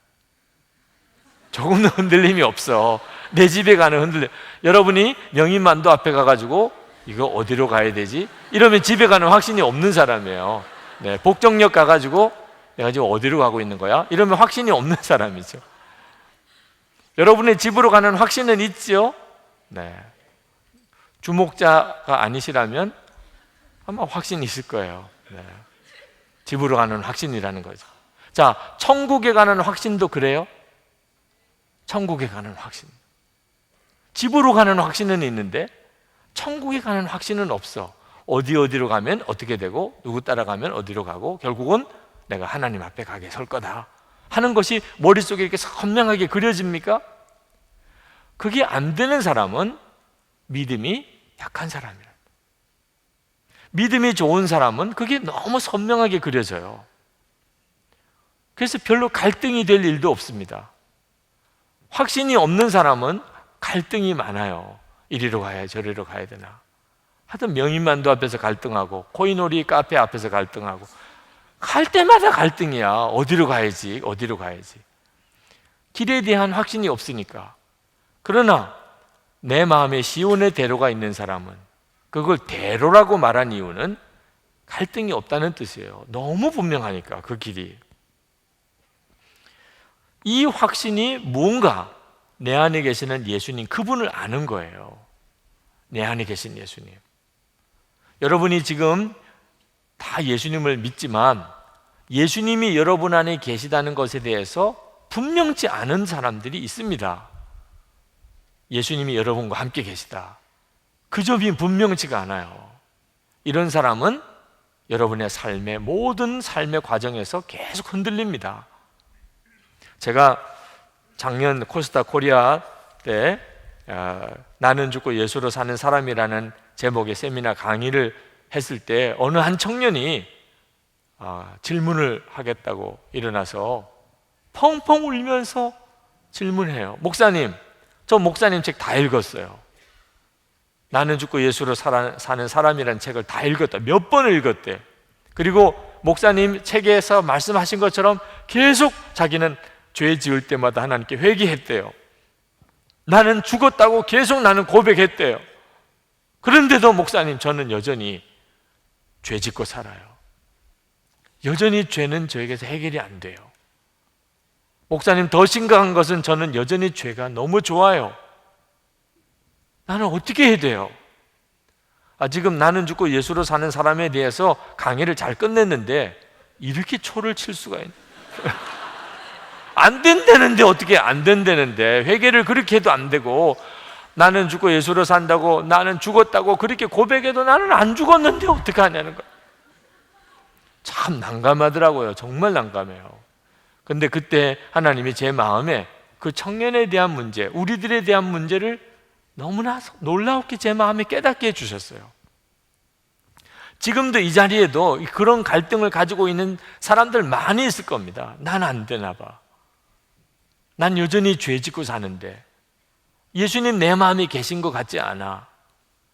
조금도 흔들림이 없어. 내 집에 가는 흔들림. 여러분이 명인만두 앞에 가가지고 이거 어디로 가야 되지? 이러면 집에 가는 확신이 없는 사람이에요. 네, 복정역 가가지고 내가 지금 어디로 가고 있는 거야? 이러면 확신이 없는 사람이죠. 여러분의 집으로 가는 확신은 있죠? 네. 주목자가 아니시라면 아마 확신이 있을 거예요. 네. 집으로 가는 확신이라는 거죠. 자, 천국에 가는 확신도 그래요? 천국에 가는 확신. 집으로 가는 확신은 있는데 천국에 가는 확신은 없어. 어디로 가면 어떻게 되고 누구 따라가면 어디로 가고 결국은 내가 하나님 앞에 가게 설 거다 하는 것이 머릿속에 이렇게 선명하게 그려집니까? 그게 안 되는 사람은 믿음이 약한 사람이에요. 믿음이 좋은 사람은 그게 너무 선명하게 그려져요. 그래서 별로 갈등이 될 일도 없습니다. 확신이 없는 사람은 갈등이 많아요. 이리로 가야 저리로 가야 되나. 하여튼 명인만두 앞에서 갈등하고 코인오리 카페 앞에서 갈등하고 갈 때마다 갈등이야. 어디로 가야지 어디로 가야지. 길에 대한 확신이 없으니까. 그러나 내 마음에 시온의 대로가 있는 사람은, 그걸 대로라고 말한 이유는 갈등이 없다는 뜻이에요. 너무 분명하니까 그 길이. 이 확신이 뭔가 내 안에 계시는 예수님, 그분을 아는 거예요. 내 안에 계신 예수님. 여러분이 지금 다 예수님을 믿지만 예수님이 여러분 안에 계시다는 것에 대해서 분명치 않은 사람들이 있습니다. 예수님이 여러분과 함께 계시다, 그 점이 분명치가 않아요. 이런 사람은 여러분의 삶의 모든 삶의 과정에서 계속 흔들립니다. 제가 작년 코스타 코리아 때 나는 죽고 예수로 사는 사람이라는 제목의 세미나 강의를 했을 때 어느 한 청년이 질문을 하겠다고 일어나서 펑펑 울면서 질문해요. 목사님, 저 목사님 책 다 읽었어요. 나는 죽고 예수로 사는 사람이라는 책을 다 읽었다. 몇 번을 읽었대. 그리고 목사님 책에서 말씀하신 것처럼 계속 자기는 죄 지을 때마다 하나님께 회개했대요. 나는 죽었다고 계속 나는 고백했대요. 그런데도 목사님, 저는 여전히 죄 짓고 살아요. 여전히 죄는 저에게서 해결이 안 돼요. 목사님, 더 심각한 것은 저는 여전히 죄가 너무 좋아요. 나는 어떻게 해야 돼요? 지금 나는 죽고 예수로 사는 사람에 대해서 강의를 잘 끝냈는데 이렇게 초를 칠 수가 있나? 안 된다는데, 어떻게 안 된다는데, 회개를 그렇게 해도 안 되고, 나는 죽고 예수로 산다고, 나는 죽었다고 그렇게 고백해도 나는 안 죽었는데 어떻게 하냐는 거예요. 참 난감하더라고요. 정말 난감해요. 근데 그때 하나님이 제 마음에 그 청년에 대한 문제, 우리들에 대한 문제를 너무나 놀랍게 제 마음에 깨닫게 해주셨어요. 지금도 이 자리에도 그런 갈등을 가지고 있는 사람들 많이 있을 겁니다. 난 안 되나 봐. 난 여전히 죄 짓고 사는데 예수님 내 마음에 계신 것 같지 않아.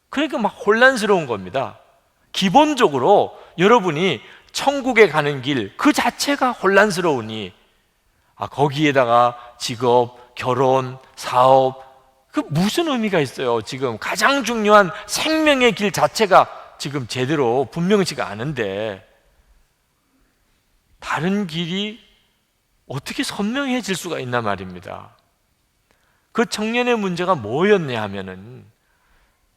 그러니까 막 혼란스러운 겁니다. 기본적으로 여러분이 천국에 가는 길 그 자체가 혼란스러우니 거기에다가 직업, 결혼, 사업, 그 무슨 의미가 있어요? 지금 가장 중요한 생명의 길 자체가 지금 제대로 분명치가 않은데 다른 길이 어떻게 선명해질 수가 있나 말입니다. 그 청년의 문제가 뭐였냐 하면은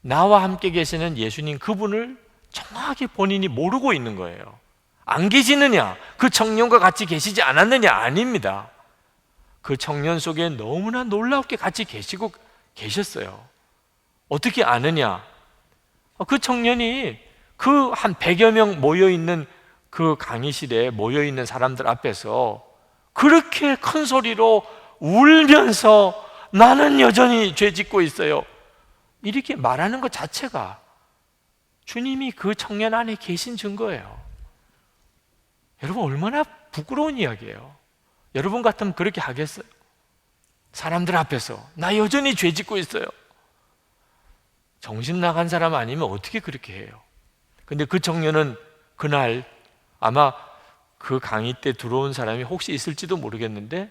나와 함께 계시는 예수님 그분을 정확히 본인이 모르고 있는 거예요. 안 계시느냐? 그 청년과 같이 계시지 않았느냐? 아닙니다. 그 청년 속에 너무나 놀랍게 같이 계시고 계셨어요. 어떻게 아느냐? 그 청년이 그 한 100여 명 모여있는 그 강의실에 모여있는 사람들 앞에서 그렇게 큰 소리로 울면서 나는 여전히 죄 짓고 있어요, 이렇게 말하는 것 자체가 주님이 그 청년 안에 계신 증거예요. 여러분, 얼마나 부끄러운 이야기예요. 여러분 같으면 그렇게 하겠어요? 사람들 앞에서 나 여전히 죄 짓고 있어요. 정신 나간 사람 아니면 어떻게 그렇게 해요? 근데 그 청년은 그날 아마 그 강의 때 들어온 사람이 혹시 있을지도 모르겠는데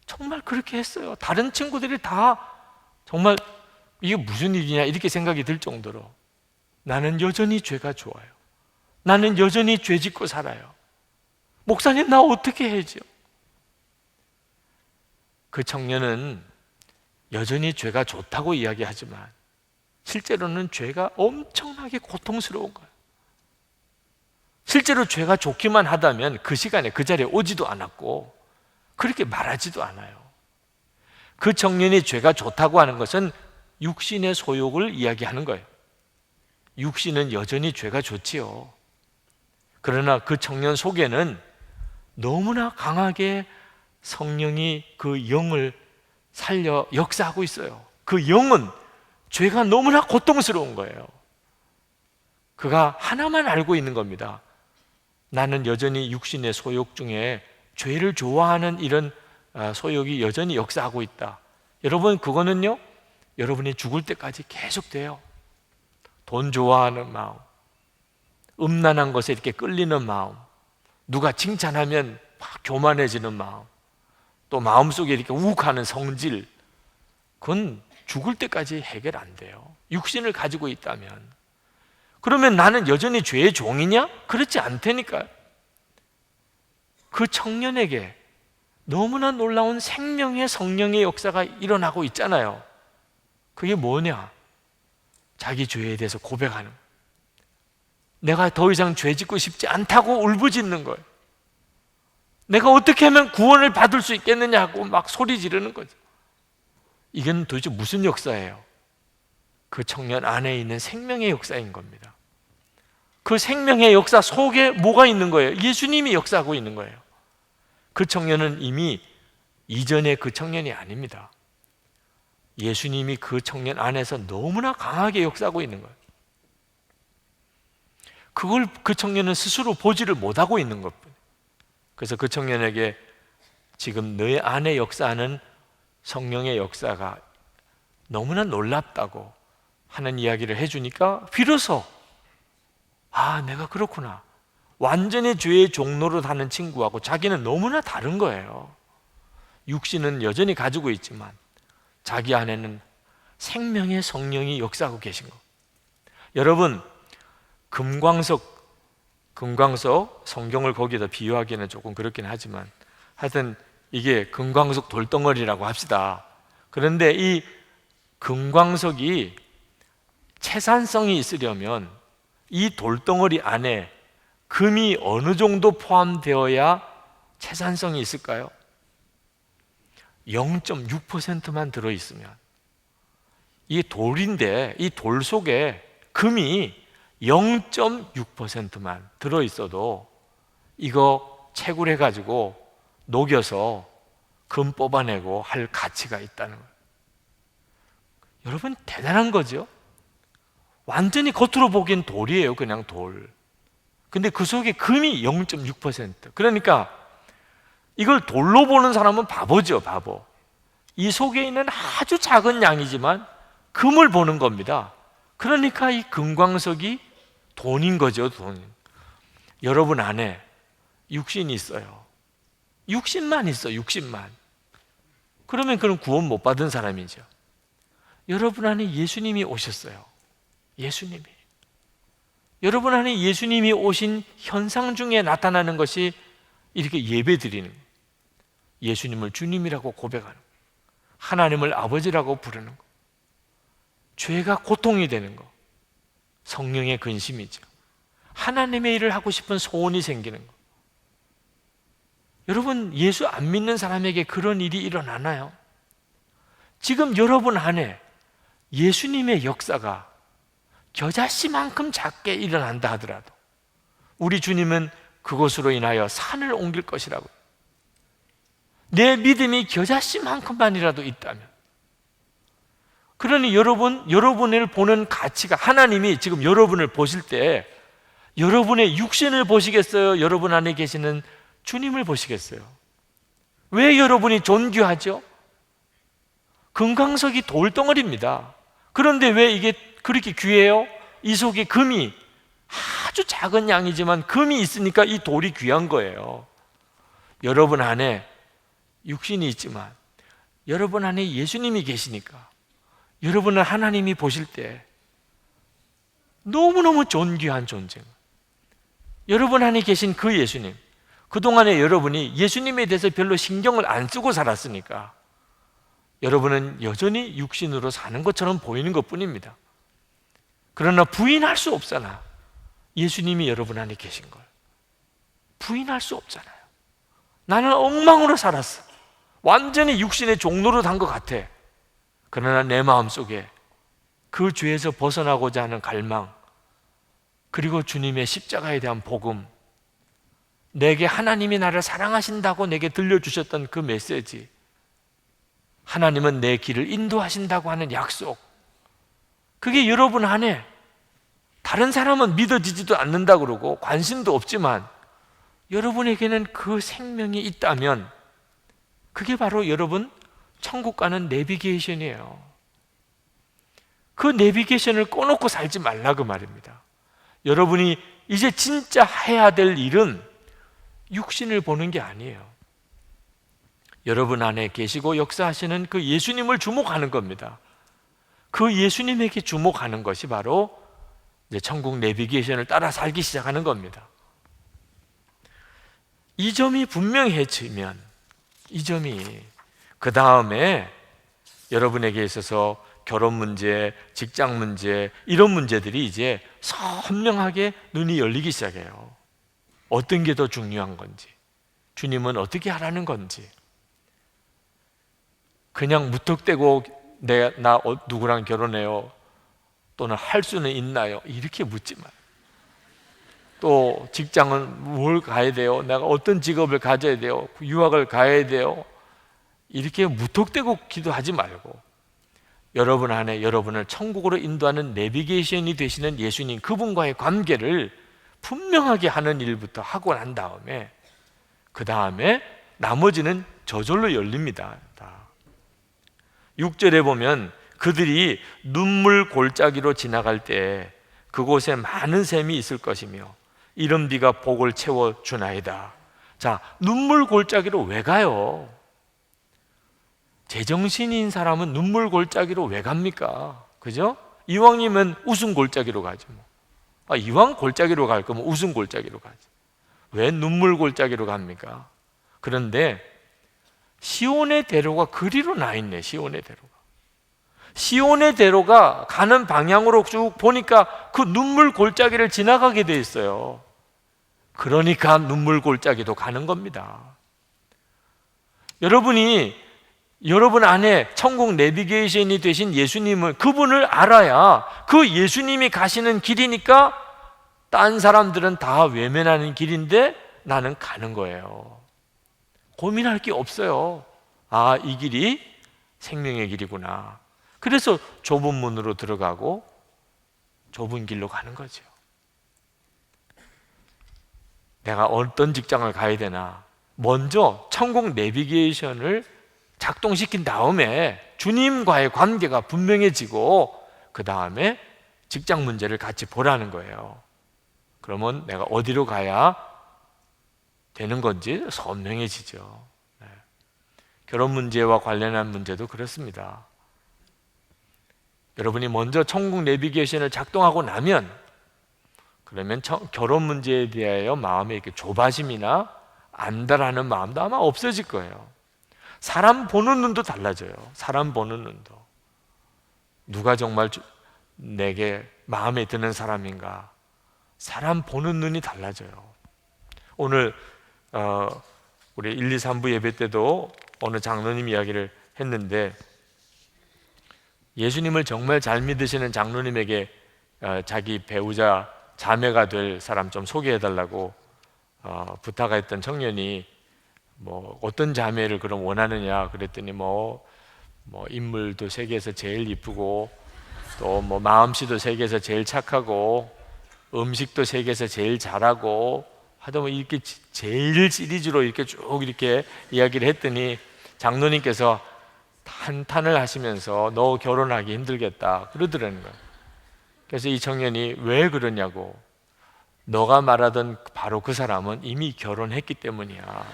정말 그렇게 했어요. 다른 친구들이 다 정말 이게 무슨 일이냐 이렇게 생각이 들 정도로 나는 여전히 죄가 좋아요. 나는 여전히 죄 짓고 살아요. 목사님, 나 어떻게 해야죠? 그 청년은 여전히 죄가 좋다고 이야기하지만 실제로는 죄가 엄청나게 고통스러운 거예요. 실제로 죄가 좋기만 하다면 그 시간에 그 자리에 오지도 않았고 그렇게 말하지도 않아요. 그 청년이 죄가 좋다고 하는 것은 육신의 소욕을 이야기하는 거예요. 육신은 여전히 죄가 좋지요. 그러나 그 청년 속에는 너무나 강하게 성령이 그 영을 살려 역사하고 있어요. 그 영은 죄가 너무나 고통스러운 거예요. 그가 하나만 알고 있는 겁니다. 나는 여전히 육신의 소욕 중에 죄를 좋아하는 이런 소욕이 여전히 역사하고 있다. 여러분, 그거는요, 여러분이 죽을 때까지 계속돼요. 돈 좋아하는 마음, 음란한 것에 이렇게 끌리는 마음, 누가 칭찬하면 막 교만해지는 마음, 또 마음속에 이렇게 욱하는 성질, 그건 죽을 때까지 해결 안 돼요. 육신을 가지고 있다면. 그러면 나는 여전히 죄의 종이냐? 그렇지 않다니까요. 그 청년에게 너무나 놀라운 생명의 성령의 역사가 일어나고 있잖아요. 그게 뭐냐? 자기 죄에 대해서 고백하는, 내가 더 이상 죄 짓고 싶지 않다고 울부짖는 거예요. 내가 어떻게 하면 구원을 받을 수 있겠느냐고 막 소리 지르는 거죠. 이건 도대체 무슨 역사예요? 그 청년 안에 있는 생명의 역사인 겁니다. 그 생명의 역사 속에 뭐가 있는 거예요? 예수님이 역사하고 있는 거예요. 그 청년은 이미 이전의 그 청년이 아닙니다. 예수님이 그 청년 안에서 너무나 강하게 역사하고 있는 거예요. 그걸 그 청년은 스스로 보지를 못하고 있는 것뿐이에요. 그래서 그 청년에게 지금 너의 안에 역사하는 성령의 역사가 너무나 놀랍다고 하는 이야기를 해주니까 비로소 내가 그렇구나. 완전히 죄의 종로로 하는 친구하고 자기는 너무나 다른 거예요. 육신은 여전히 가지고 있지만 자기 안에는 생명의 성령이 역사하고 계신 거. 여러분, 금광석 성경을 거기에다 비유하기에는 조금 그렇긴 하지만 하여튼 이게 금광석 돌덩어리라고 합시다. 그런데 이 금광석이 채산성이 있으려면 이 돌덩어리 안에 금이 어느 정도 포함되어야 채산성이 있을까요? 0.6%만 들어있으면, 이 돌인데 이 돌 속에 금이 0.6%만 들어있어도 이거 채굴해가지고 녹여서 금 뽑아내고 할 가치가 있다는 거예요. 여러분, 대단한 거죠? 완전히 겉으로 보기엔 돌이에요. 그냥 돌. 근데 그 속에 금이 0.6%. 그러니까 이걸 돌로 보는 사람은 바보죠, 바보. 이 속에 있는 아주 작은 양이지만 금을 보는 겁니다. 그러니까 이 금광석이 돈인 거죠, 돈. 여러분 안에 육신이 있어요. 육신만 있어, 육신만. 그러면 그는 구원 못 받은 사람이죠. 여러분 안에 예수님이 오셨어요. 예수님이. 여러분 안에 예수님이 오신 현상 중에 나타나는 것이 이렇게 예배 드리는 거예요. 예수님을 주님이라고 고백하는 거예요. 하나님을 아버지라고 부르는 거예요. 죄가 고통이 되는 거, 성령의 근심이죠. 하나님의 일을 하고 싶은 소원이 생기는 거. 여러분, 예수 안 믿는 사람에게 그런 일이 일어나나요? 지금 여러분 안에 예수님의 역사가 겨자씨만큼 작게 일어난다 하더라도 우리 주님은 그것으로 인하여 산을 옮길 것이라고. 내 믿음이 겨자씨만큼만이라도 있다면, 그러니 여러분을 보는 가치가, 하나님이 지금 여러분을 보실 때 여러분의 육신을 보시겠어요? 여러분 안에 계시는 주님을 보시겠어요? 왜 여러분이 존귀하죠? 금광석이 돌덩어리입니다. 그런데 왜 이게 그렇게 귀해요? 이 속에 금이, 아주 작은 양이지만 금이 있으니까 이 돌이 귀한 거예요. 여러분 안에 육신이 있지만 여러분 안에 예수님이 계시니까 여러분을 하나님이 보실 때 너무너무 존귀한 존재. 여러분 안에 계신 그 예수님, 그동안에 여러분이 예수님에 대해서 별로 신경을 안 쓰고 살았으니까 여러분은 여전히 육신으로 사는 것처럼 보이는 것뿐입니다. 그러나 부인할 수 없잖아. 예수님이 여러분 안에 계신 걸 부인할 수 없잖아요. 나는 엉망으로 살았어. 완전히 육신의 종로로 단 것 같아. 그러나 내 마음속에 그 죄에서 벗어나고자 하는 갈망, 그리고 주님의 십자가에 대한 복음, 내게 하나님이 나를 사랑하신다고 내게 들려주셨던 그 메시지, 하나님은 내 길을 인도하신다고 하는 약속, 그게 여러분 안에, 다른 사람은 믿어지지도 않는다 그러고 관심도 없지만 여러분에게는 그 생명이 있다면 그게 바로 여러분 천국 가는 내비게이션이에요. 그 내비게이션을 꺼놓고 살지 말라 그 말입니다. 여러분이 이제 진짜 해야 될 일은 육신을 보는 게 아니에요. 여러분 안에 계시고 역사하시는 그 예수님을 주목하는 겁니다. 그 예수님에게 주목하는 것이 바로 이제 천국 내비게이션을 따라 살기 시작하는 겁니다. 이 점이 분명해지면, 이 점이 그 다음에 여러분에게 있어서 결혼 문제, 직장 문제, 이런 문제들이 이제 선명하게 눈이 열리기 시작해요. 어떤 게 더 중요한 건지, 주님은 어떻게 하라는 건지. 그냥 무턱대고 나 누구랑 결혼해요? 또는 할 수는 있나요? 이렇게 묻지 마요. 또 직장은 뭘 가야 돼요? 내가 어떤 직업을 가져야 돼요? 유학을 가야 돼요? 이렇게 무턱대고 기도하지 말고 여러분 안에 여러분을 천국으로 인도하는 내비게이션이 되시는 예수님, 그분과의 관계를 분명하게 하는 일부터 하고 난 다음에 그 다음에 나머지는 저절로 열립니다. 6절에 보면 그들이 눈물 골짜기로 지나갈 때 그곳에 많은 샘이 있을 것이며 이른 비가 복을 채워주나이다. 자, 눈물 골짜기로 왜 가요? 제정신인 사람은 눈물 골짜기로 왜 갑니까? 그죠? 이왕이면 웃음 골짜기로 가지 뭐. 이왕 골짜기로 갈 거면 웃음 골짜기로 가지. 왜 눈물 골짜기로 갑니까? 그런데 시온의 대로가 그리로 나 있네. 시온의 대로가 가는 방향으로 쭉 보니까 그 눈물 골짜기를 지나가게 돼 있어요. 그러니까 눈물 골짜기도 가는 겁니다. 여러분이 여러분 안에 천국 내비게이션이 되신 예수님을, 그분을 알아야 그 예수님이 가시는 길이니까 딴 사람들은 다 외면하는 길인데 나는 가는 거예요. 고민할 게 없어요. 아, 이 길이 생명의 길이구나. 그래서 좁은 문으로 들어가고 좁은 길로 가는 거죠. 내가 어떤 직장을 가야 되나, 먼저 천국 내비게이션을 작동시킨 다음에 주님과의 관계가 분명해지고 그 다음에 직장 문제를 같이 보라는 거예요. 그러면 내가 어디로 가야 되는 건지 선명해지죠. 네. 결혼 문제와 관련한 문제도 그렇습니다. 여러분이 먼저 천국 내비게이션을 작동하고 나면 그러면 결혼 문제에 대하여 마음에 이렇게 조바심이나 안달하는 마음도 아마 없어질 거예요. 사람 보는 눈도 달라져요. 사람 보는 눈도. 누가 정말 내게 마음에 드는 사람인가? 사람 보는 눈이 달라져요. 오늘 우리 1, 2, 3부 예배 때도 어느 장로님 이야기를 했는데 예수님을 정말 잘 믿으시는 장로님에게 자기 배우자 자매가 될 사람 좀 소개해달라고 부탁했던 청년이 뭐 어떤 자매를 그럼 원하느냐 그랬더니 뭐 인물도 세계에서 제일 이쁘고 또 뭐 마음씨도 세계에서 제일 착하고 음식도 세계에서 제일 잘하고 하다 보면 이렇게 제일 시리즈로 이렇게 쭉 이렇게 이야기를 했더니 장로님께서 한탄을 하시면서 너 결혼하기 힘들겠다 그러더라는 거예요. 그래서 이 청년이 왜 그러냐고, 너가 말하던 바로 그 사람은 이미 결혼했기 때문이야.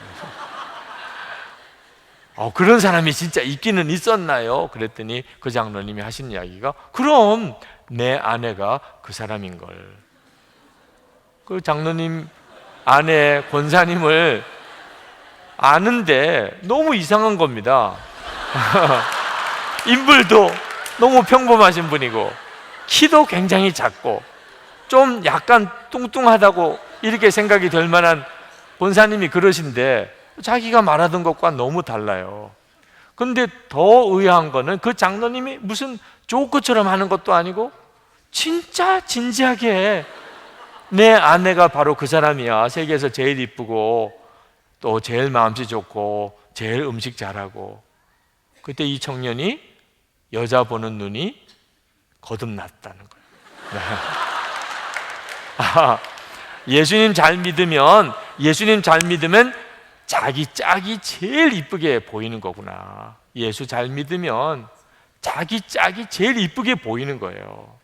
그런 사람이 진짜 있기는 있었나요? 그랬더니 그 장로님이 하신 이야기가 그럼 내 아내가 그 사람인걸. 그 장로님 아내 권사님을 아는데 너무 이상한 겁니다. 인물도 너무 평범하신 분이고 키도 굉장히 작고 좀 약간 뚱뚱하다고 이렇게 생각이 될 만한 권사님이 그러신데 자기가 말하던 것과 너무 달라요. 근데 더 의아한 거는 그 장로님이 무슨 조커처럼 하는 것도 아니고 진짜 진지하게 내 아내가 바로 그 사람이야. 세계에서 제일 이쁘고 또 제일 마음씨 좋고 제일 음식 잘하고. 그때 이 청년이 여자 보는 눈이 거듭났다는 거예요. 예수님 잘 믿으면 예수님 잘 믿으면 자기 짝이 제일 이쁘게 보이는 거구나. 예수 잘 믿으면 자기 짝이 제일 이쁘게 보이는 거예요.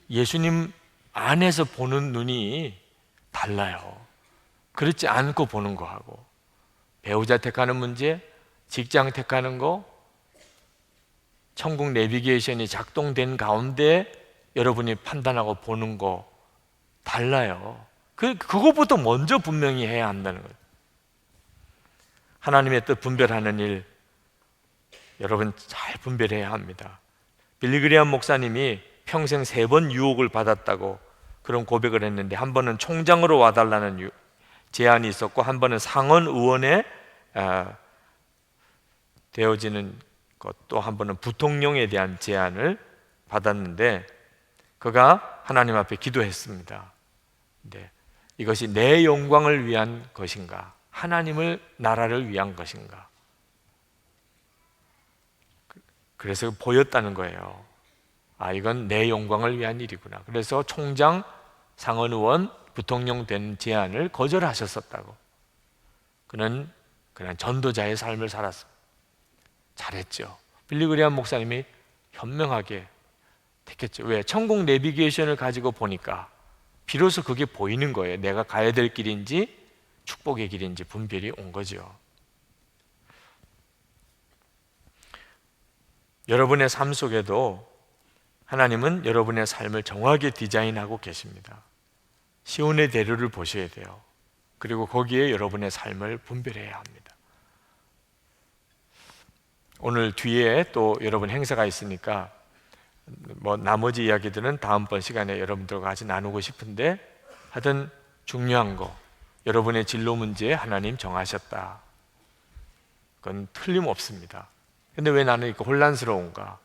예수님 안에서 보는 눈이 달라요. 그렇지 않고 보는 거하고. 배우자 택하는 문제, 직장 택하는 거, 천국 내비게이션이 작동된 가운데 여러분이 판단하고 보는 거 달라요. 그것부터 먼저 분명히 해야 한다는 거예요. 하나님의 뜻 분별하는 일, 여러분 잘 분별해야 합니다. 빌리그리암 목사님이 평생 3번 유혹을 받았다고 그런 고백을 했는데, 한 번은 총장으로 와달라는 제안이 있었고, 한 번은 상원 의원에 되어지는 것, 또 한 번은 부통령에 대한 제안을 받았는데, 그가 하나님 앞에 기도했습니다. 네. 이것이 내 영광을 위한 것인가, 하나님을 나라를 위한 것인가. 그래서 보였다는 거예요. 아, 이건 내 영광을 위한 일이구나. 그래서 총장, 상원의원, 부통령 된 제안을 거절하셨었다고. 그는 그냥 전도자의 삶을 살았습니다. 잘했죠. 빌리그리암 목사님이 현명하게 택했죠. 왜? 천국 내비게이션을 가지고 보니까 비로소 그게 보이는 거예요. 내가 가야 될 길인지 축복의 길인지 분별이 온 거죠. 여러분의 삶 속에도 하나님은 여러분의 삶을 정확하게 디자인하고 계십니다. 시온의 대로를 보셔야 돼요. 그리고 거기에 여러분의 삶을 분별해야 합니다. 오늘 뒤에 또 여러분 행사가 있으니까 나머지 이야기들은 다음번 시간에 여러분들과 같이 나누고 싶은데, 하여튼 중요한 거, 여러분의 진로 문제 하나님 정하셨다. 그건 틀림없습니다. 근데 왜 나는 이렇게 혼란스러운가?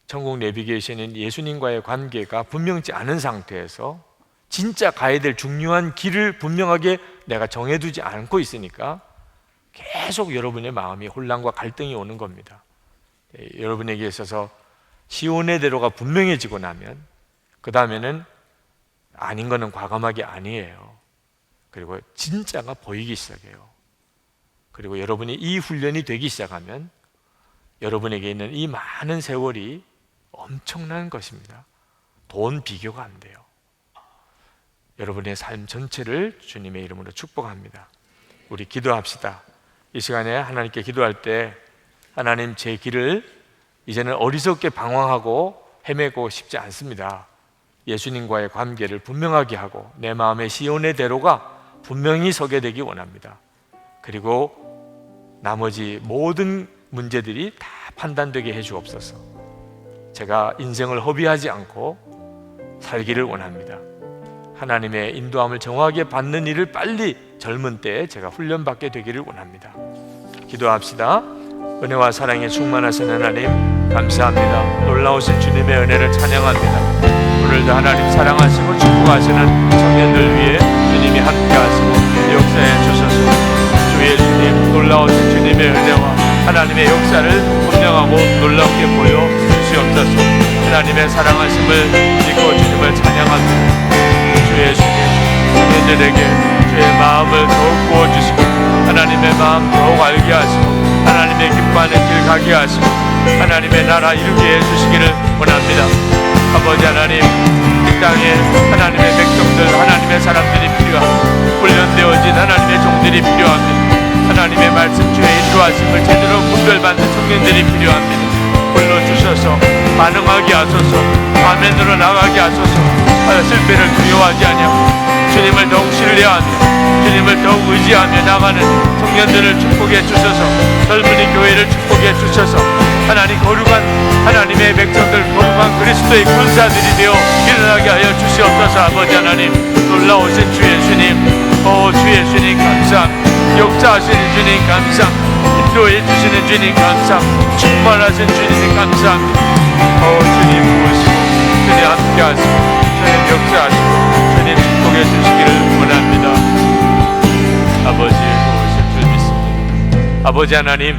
천국 내비게이션인 예수님과의 관계가 분명치 않은 상태에서 진짜 가야 될 중요한 길을 분명하게 내가 정해두지 않고 있으니까 계속 여러분의 마음이 혼란과 갈등이 오는 겁니다. 여러분에게 있어서 시온의 대로가 분명해지고 나면 그 다음에는 아닌 거는 과감하게 아니에요. 그리고 진짜가 보이기 시작해요. 그리고 여러분이 이 훈련이 되기 시작하면 여러분에게 있는 이 많은 세월이 엄청난 것입니다. 돈 비교가 안 돼요. 여러분의 삶 전체를 주님의 이름으로 축복합니다. 우리 기도합시다. 이 시간에 하나님께 기도할 때, 하나님, 제 길을 이제는 어리석게 방황하고 헤매고 싶지 않습니다. 예수님과의 관계를 분명하게 하고 내 마음의 시온의 대로가 분명히 서게 되기 원합니다. 그리고 나머지 모든 문제들이 다 판단되게 해주옵소서. 제가 인생을 허비하지 않고 살기를 원합니다. 하나님의 인도함을 정확하게 받는 일을 빨리 젊은 때에 제가 훈련받게 되기를 원합니다. 기도합시다. 은혜와 사랑에 충만하신 하나님, 감사합니다. 놀라우신 주님의 은혜를 찬양합니다. 오늘도 하나님 사랑하시고 축복하시는 청년들 위해 주님이 함께하시고 역사해 주셔서 주의 주님, 놀라우신 주님의 은혜와 하나님의 역사를 분명하고 놀랍게 보여 주시옵소서. 하나님의 사랑하심을 믿고 주님을 찬양합니다. 주의 주님, 청년들에게 주의 마음을 더욱 부어주시고 하나님의 마음 더욱 알게 하시고 하나님의 기뻐하는 길 가게 하시고 하나님의 나라 이루게 해주시기를 원합니다. 아버지 하나님, 이 땅에 하나님의 백성들, 하나님의 사람들이 필요합니다. 훈련되어진 하나님의 종들이 필요합니다. 하나님의 말씀 주의 인도하심을 제대로 분별받는 청년들이 필요합니다. 불러주셔서 반응하게 하소서, 화면으로 나가게 하소서. 실패를 두려워하지 아니하고 주님을 더욱 신뢰하며 주님을 더욱 의지하며 나가는 청년들을 축복해 주셔서, 젊은이 교회를 축복해 주셔서 하나님 거룩한 하나님의 백성들, 거룩한 그리스도의 군사들이 되어 일어나게 하여 주시옵소서. 아버지 하나님, 놀라우신 주의 주님, 주의 주님 감사합니다. 역사하시는 주님 감사합니다. 인도해 주시는 주님 감사합니다. 충만하신 주님 감사합니다. 주님 부으시고 주님 함께하시고 주님 역사하시고 주님 축복해 주시기를 원합니다. 아버지 도우실 줄 믿습니다. 아버지 하나님,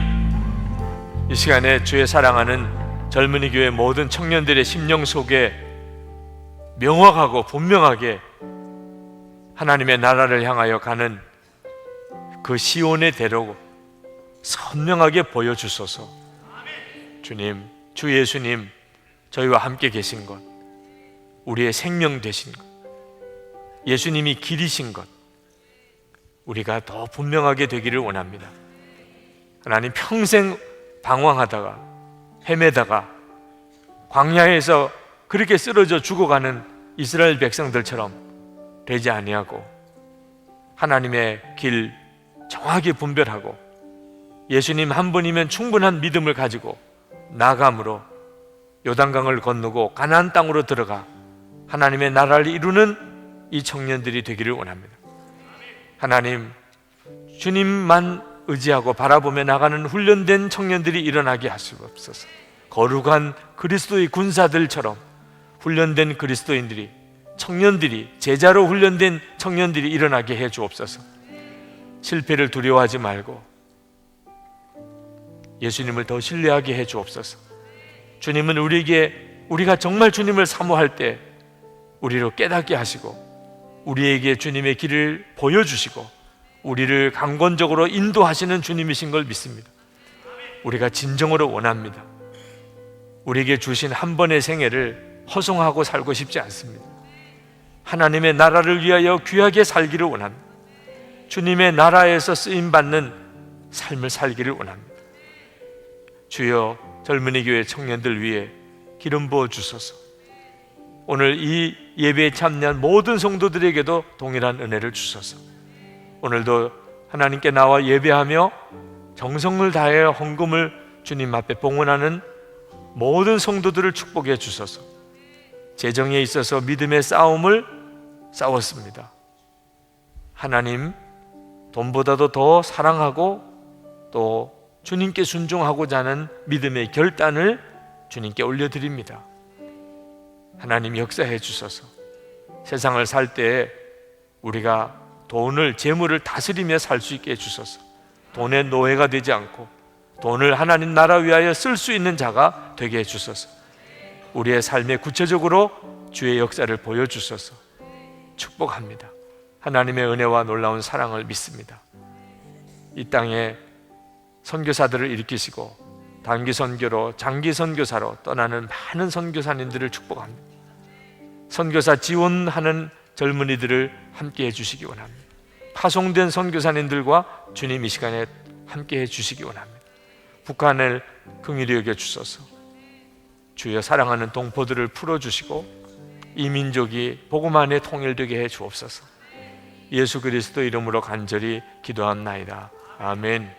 이 시간에 주의 사랑하는 젊은이 교회 모든 청년들의 심령 속에 명확하고 분명하게 하나님의 나라를 향하여 가는 그 시온의 대로 선명하게 보여주소서. 주님, 주 예수님, 저희와 함께 계신 것, 우리의 생명 되신 것, 예수님이 길이신 것, 우리가 더 분명하게 되기를 원합니다. 하나님, 평생 방황하다가 헤매다가 광야에서 그렇게 쓰러져 죽어가는 이스라엘 백성들처럼 되지 아니하고 하나님의 길 정확히 분별하고 예수님 한 분이면 충분한 믿음을 가지고 나아감으로 요단강을 건너고 가나안 땅으로 들어가 하나님의 나라를 이루는 이 청년들이 되기를 원합니다. 하나님, 주님만 의지하고 바라보며 나가는 훈련된 청년들이 일어나게 하시옵소서. 거룩한 그리스도의 군사들처럼 훈련된 그리스도인들이, 청년들이, 제자로 훈련된 청년들이 일어나게 해 주옵소서. 실패를 두려워하지 말고 예수님을 더 신뢰하게 해 주옵소서. 주님은 우리가 정말 주님을 사모할 때 우리로 깨닫게 하시고 우리에게 주님의 길을 보여주시고 우리를 강권적으로 인도하시는 주님이신 걸 믿습니다. 우리가 진정으로 원합니다. 우리에게 주신 한 번의 생애를 허송하고 살고 싶지 않습니다. 하나님의 나라를 위하여 귀하게 살기를 원합니다. 주님의 나라에서 쓰임받는 삶을 살기를 원합니다. 주여, 젊은이 교회 청년들 위해 기름 부어 주소서. 오늘 이 예배에 참여한 모든 성도들에게도 동일한 은혜를 주소서. 오늘도 하나님께 나와 예배하며 정성을 다하여 헌금을 주님 앞에 봉헌하는 모든 성도들을 축복해 주소서. 재정에 있어서 믿음의 싸움을 싸웠습니다. 하나님, 돈보다도 더 사랑하고 또 주님께 순종하고자 하는 믿음의 결단을 주님께 올려드립니다. 하나님, 역사해 주소서. 세상을 살 때 우리가 돈을, 재물을 다스리며 살 수 있게 해주소서. 돈의 노예가 되지 않고 돈을 하나님 나라 위하여 쓸 수 있는 자가 되게 해주소서. 우리의 삶에 구체적으로 주의 역사를 보여주소서. 축복합니다. 하나님의 은혜와 놀라운 사랑을 믿습니다. 이 땅에 선교사들을 일으키시고 단기 선교로 장기 선교사로 떠나는 많은 선교사님들을 축복합니다. 선교사 지원하는 젊은이들을 함께 해주시기 원합니다. 파송된 선교사님들과 주님 이 시간에 함께 해주시기 원합니다. 북한을 긍휼히 여겨주소서. 주여, 사랑하는 동포들을 풀어주시고 이 민족이 복음 안에 통일되게 해 주옵소서. 예수 그리스도 이름으로 간절히 기도합나이다. 아멘.